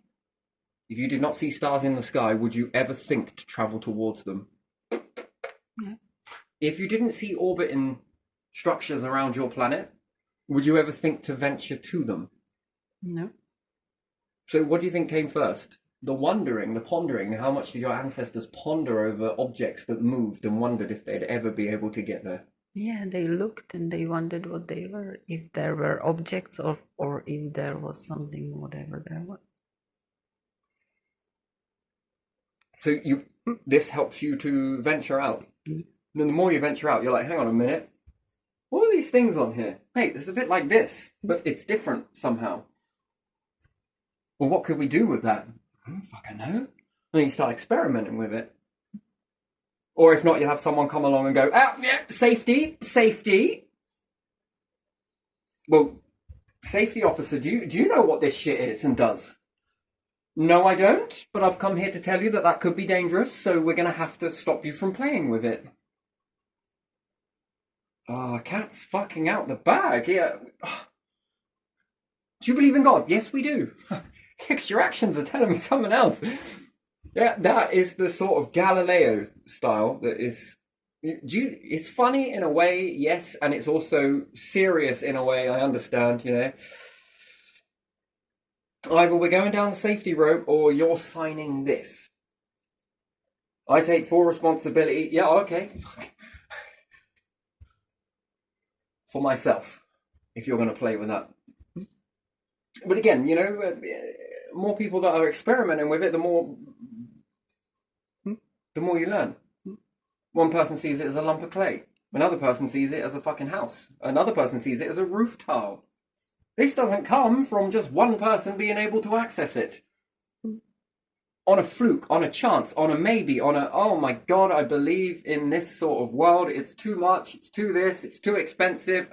If you did not see stars in the sky, would you ever think to travel towards them? Yeah. If you didn't see orbiting structures around your planet, would you ever think to venture to them? No. So what do you think came first? The wondering, the pondering. How much did your ancestors ponder over objects that moved and wondered if they'd ever be able to get there? Yeah, they looked and they wondered what they were, if there were objects or if there was something, whatever there was. So this helps you to venture out. And then the more you venture out, you're like, hang on a minute. What are these things on here? Hey, it's a bit like this, but it's different somehow. Well, what could we do with that? I don't fucking know. And then you start experimenting with it. Or if not, you'll have someone come along and go, yeah, safety. Well, safety officer, do you know what this shit is and does? No, I don't, but I've come here to tell you that could be dangerous, so we're going to have to stop you from playing with it. Cat's fucking out the bag. Yeah. Do you believe in God? Yes, we do. Your actions are telling me something else. Yeah, that is the sort of Galileo style that is... It's funny in a way, yes, and it's also serious in a way, I understand, Either we're going down the safety rope or you're signing this. I take full responsibility. Yeah, okay. For myself, if you're going to play with that. But again, more people that are experimenting with it, the more you learn. One person sees it as a lump of clay. Another person sees it as a fucking house. Another person sees it as a roof tile. This doesn't come from just one person being able to access it. On a fluke, on a chance, on a maybe, on a, oh my God, I believe in this sort of world. It's too much. It's too this. It's too expensive.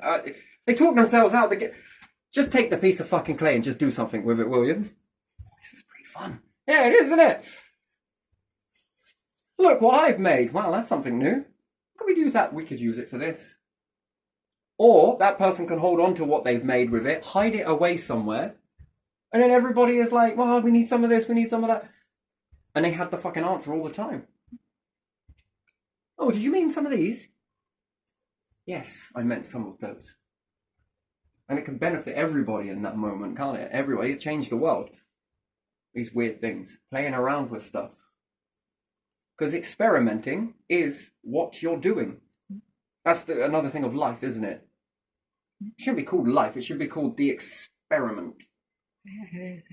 They talk themselves out. Just take the piece of fucking clay and just do something with it, will you? This is pretty fun. Yeah, it is, isn't it? Look what I've made. Wow, that's something new. How can we use that? We could use it for this. Or that person can hold on to what they've made with it, hide it away somewhere, and then everybody is like, well, we need some of this, we need some of that. And they had the fucking answer all the time. Oh, did you mean some of these? Yes, I meant some of those. And it can benefit everybody in that moment, can't it? Everybody. It changed the world. These weird things. Playing around with stuff. Because experimenting is what you're doing. That's another thing of life, isn't it? It shouldn't be called life. It should be called the experiment. Yeah, it is.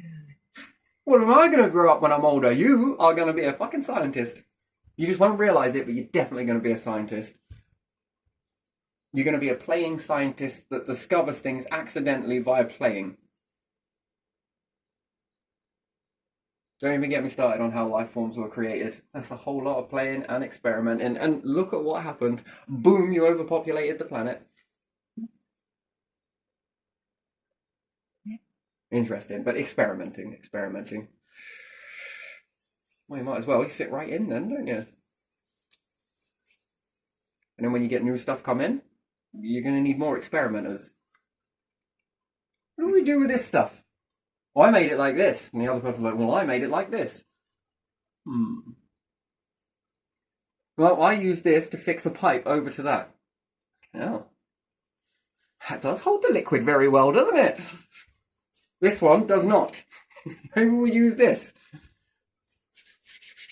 What am I going to grow up when I'm older? You are going to be a fucking scientist. You just won't realise it, but you're definitely going to be a scientist. You're going to be a playing scientist that discovers things accidentally via playing. Don't even get me started on how life forms were created. That's a whole lot of playing and experimenting. And look at what happened. Boom, you overpopulated the planet. Yeah. Interesting, but experimenting. Well, you might as well. You fit right in then, don't you? And then when you get new stuff come in, you're going to need more experimenters. What do we do with this stuff? Well, I made it like this. And the other person's like, well, I made it like this. Well, I used this to fix a pipe over to that. Oh. That does hold the liquid very well, doesn't it? This one does not. Maybe we'll use this.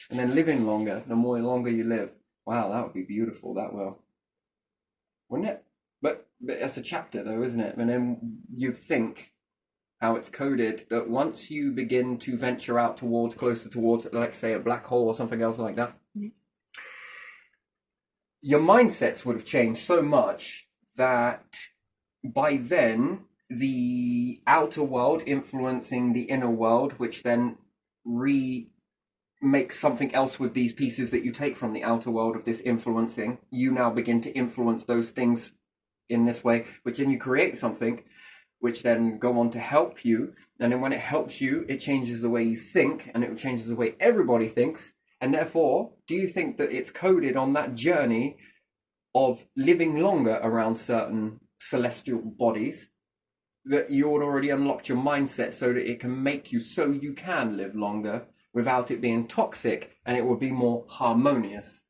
And then living longer, the more longer you live. Wow, that would be beautiful, that will. Wouldn't it? But that's a chapter, though, isn't it? And then you'd think how it's coded that once you begin to venture out towards, closer towards, like, say, a black hole or something else like that, your mindsets would have changed so much that by then the outer world influencing the inner world, which then makes something else with these pieces that you take from the outer world of this influencing, you now begin to influence those things in this way, which then you create something which then go on to help you. And then when it helps you, it changes the way you think, and it changes the way everybody thinks. And therefore, do you think that it's coded on that journey of living longer around certain celestial bodies, that you had already unlocked your mindset so that it can make you so you can live longer without it being toxic, and it will be more harmonious?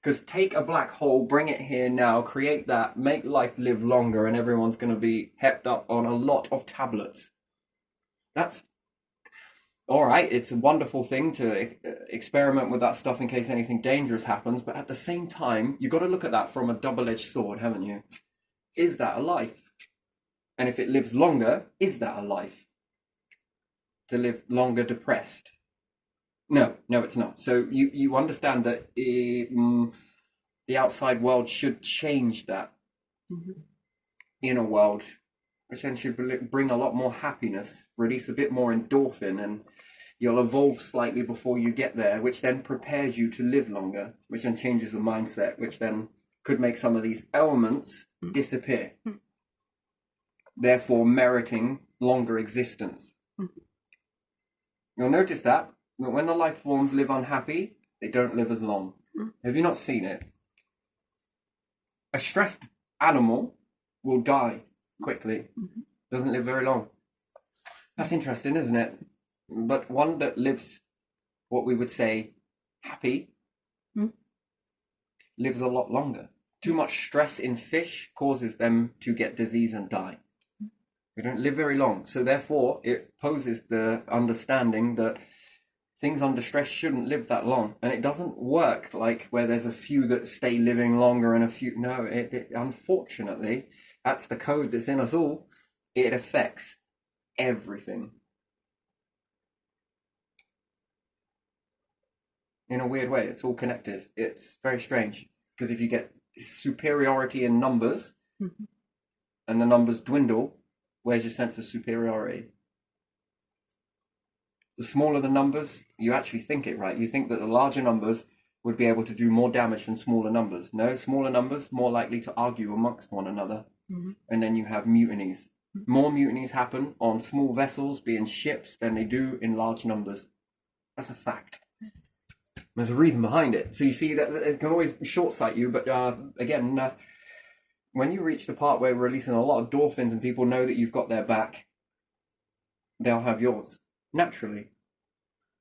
Because take a black hole, bring it here now, create that, make life live longer, and everyone's going to be hepped up on a lot of tablets. That's all right. It's a wonderful thing to experiment with that stuff in case anything dangerous happens. But at the same time, you've got to look at that from a double-edged sword, haven't you? Is that a life? And if it lives longer, is that a life? To live longer depressed? No, it's not. So you understand that the outside world should change that inner world, which then should bring a lot more happiness, release a bit more endorphin, and you'll evolve slightly before you get there, which then prepares you to live longer, which then changes the mindset, which then could make some of these elements disappear, therefore meriting longer existence. You'll notice that when the life forms live unhappy, they don't live as long. Have you not seen it? A stressed animal will die quickly, doesn't live very long. That's interesting, isn't it? But one that lives, what we would say, happy, lives a lot longer. Too much stress in fish causes them to get disease and die. They don't live very long. So therefore, it poses the understanding that things under stress shouldn't live that long. And it doesn't work like where there's a few that stay living longer and a few... No, it unfortunately, that's the code that's in us all. It affects everything. In a weird way, it's all connected. It's very strange. Because if you get superiority in numbers, and the numbers dwindle, where's your sense of superiority? The smaller the numbers, you actually think it right. You think that the larger numbers would be able to do more damage than smaller numbers. No, smaller numbers more likely to argue amongst one another. And then you have mutinies. More mutinies happen on small vessels, being ships, than they do in large numbers. That's a fact. There's a reason behind it. So you see that it can always short-sight you, but again, when you reach the part where we're releasing a lot of endorphins and people know that you've got their back, they'll have yours. Naturally,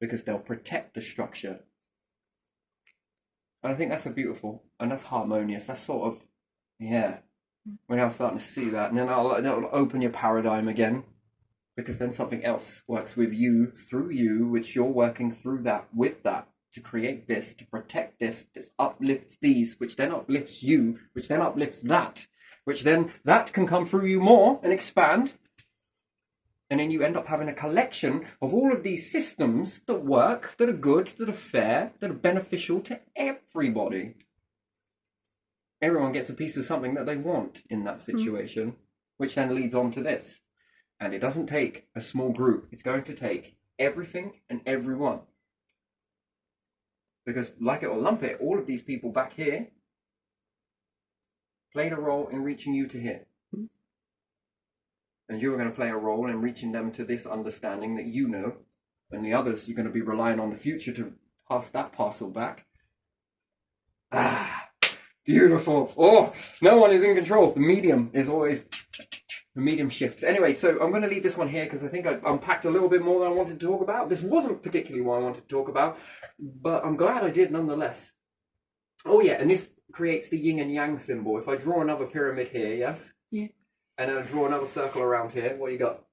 because they'll protect the structure. And I think that's a beautiful, and that's harmonious. That's sort of, we're now starting to see that. And then that'll open your paradigm again, because then something else works with you, through you, which you're working through that, with that, to create this, to protect this uplifts these, which then uplifts you, which then uplifts that, which then that can come through you more and expand. And then you end up having a collection of all of these systems that work, that are good, that are fair, that are beneficial to everybody. Everyone gets a piece of something that they want in that situation, which then leads on to this. And it doesn't take a small group. It's going to take everything and everyone. Because like it or lump it, all of these people back here played a role in reaching you to here. And you're going to play a role in reaching them to this understanding that you know. And the others, you're going to be relying on the future to pass that parcel back. Beautiful. Oh, no one is in control. The medium is always... The medium shifts. Anyway, so I'm going to leave this one here because I think I unpacked a little bit more than I wanted to talk about. This wasn't particularly what I wanted to talk about, but I'm glad I did nonetheless. Oh yeah, and this creates the yin and yang symbol. If I draw another pyramid here, yes? Yeah. And then I draw another circle around here. What you got?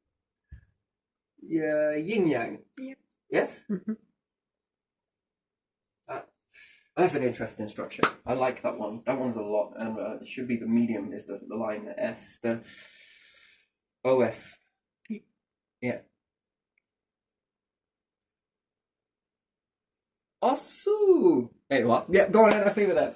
Yeah, yin yang. Yep. Yes? That's an interesting structure. I like that one. That one's a lot. And it should be the medium is the line, the S, the OS. Yeah. Osu! Hey, what? Yeah, go on then, I'll see you with that.